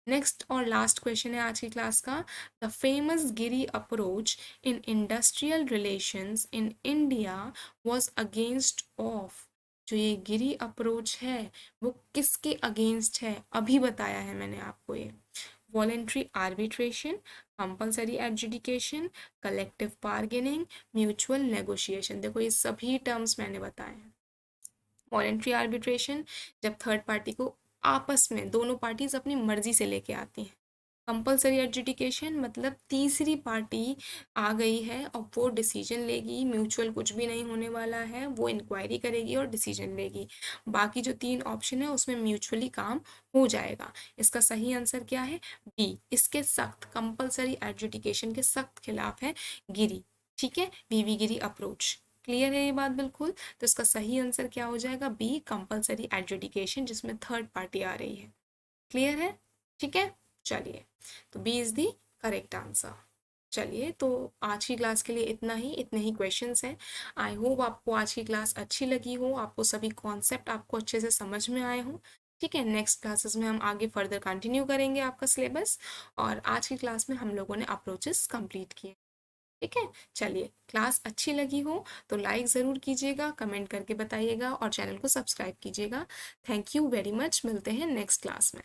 नेक्स्ट और लास्ट क्वेश्चन है आज की क्लास का। The famous Giri approach in industrial relations in India was against of. जो ये गिरी अप्रोच है वो किसके अगेंस्ट है? अभी बताया है मैंने आपको ये। Voluntary arbitration, compulsory adjudication, collective bargaining, mutual negotiation. देखो ये सभी टर्म्स मैंने बताए हैं। वॉलेंट्री आर्बिट्रेशन, जब थर्ड पार्टी को आपस में दोनों पार्टीज अपनी मर्जी से लेके आती हैं। कंपल्सरी एडजुडिकेशन मतलब तीसरी पार्टी आ गई है और वो डिसीजन लेगी, म्यूचुअल कुछ भी नहीं होने वाला है, वो इंक्वायरी करेगी और डिसीजन लेगी। बाकी जो 3 ऑप्शन है उसमें म्यूचुअली काम हो जाएगा। इसका सही आंसर क्या है? बी, इसके सख्त कंपल्सरी एडजुडिकेशन के सख्त खिलाफ है गिरी। ठीक है, वीवी गिरी अप्रोच। क्लियर है ये बात बिल्कुल? तो इसका सही आंसर क्या हो जाएगा? बी, कंपल्सरी एडजुडिकेशन, जिसमें थर्ड पार्टी आ रही है। क्लियर है? ठीक है, चलिए तो B is the correct answer. चलिए तो आज की क्लास के लिए इतने ही क्वेश्चंस हैं। आई होप आपको आज की क्लास अच्छी लगी हो, आपको सभी कॉन्सेप्ट आपको अच्छे से समझ में आए हों। ठीक है, नेक्स्ट क्लासेस में हम आगे फर्दर कंटिन्यू करेंगे आपका सिलेबस, और आज की क्लास में हम लोगों ने अप्रोचेस कंप्लीट किए। ठीक है, चलिए क्लास अच्छी लगी हो तो लाइक ज़रूर कीजिएगा, कमेंट करके बताइएगा और चैनल को सब्सक्राइब कीजिएगा। थैंक यू वेरी मच, मिलते हैं नेक्स्ट क्लास में।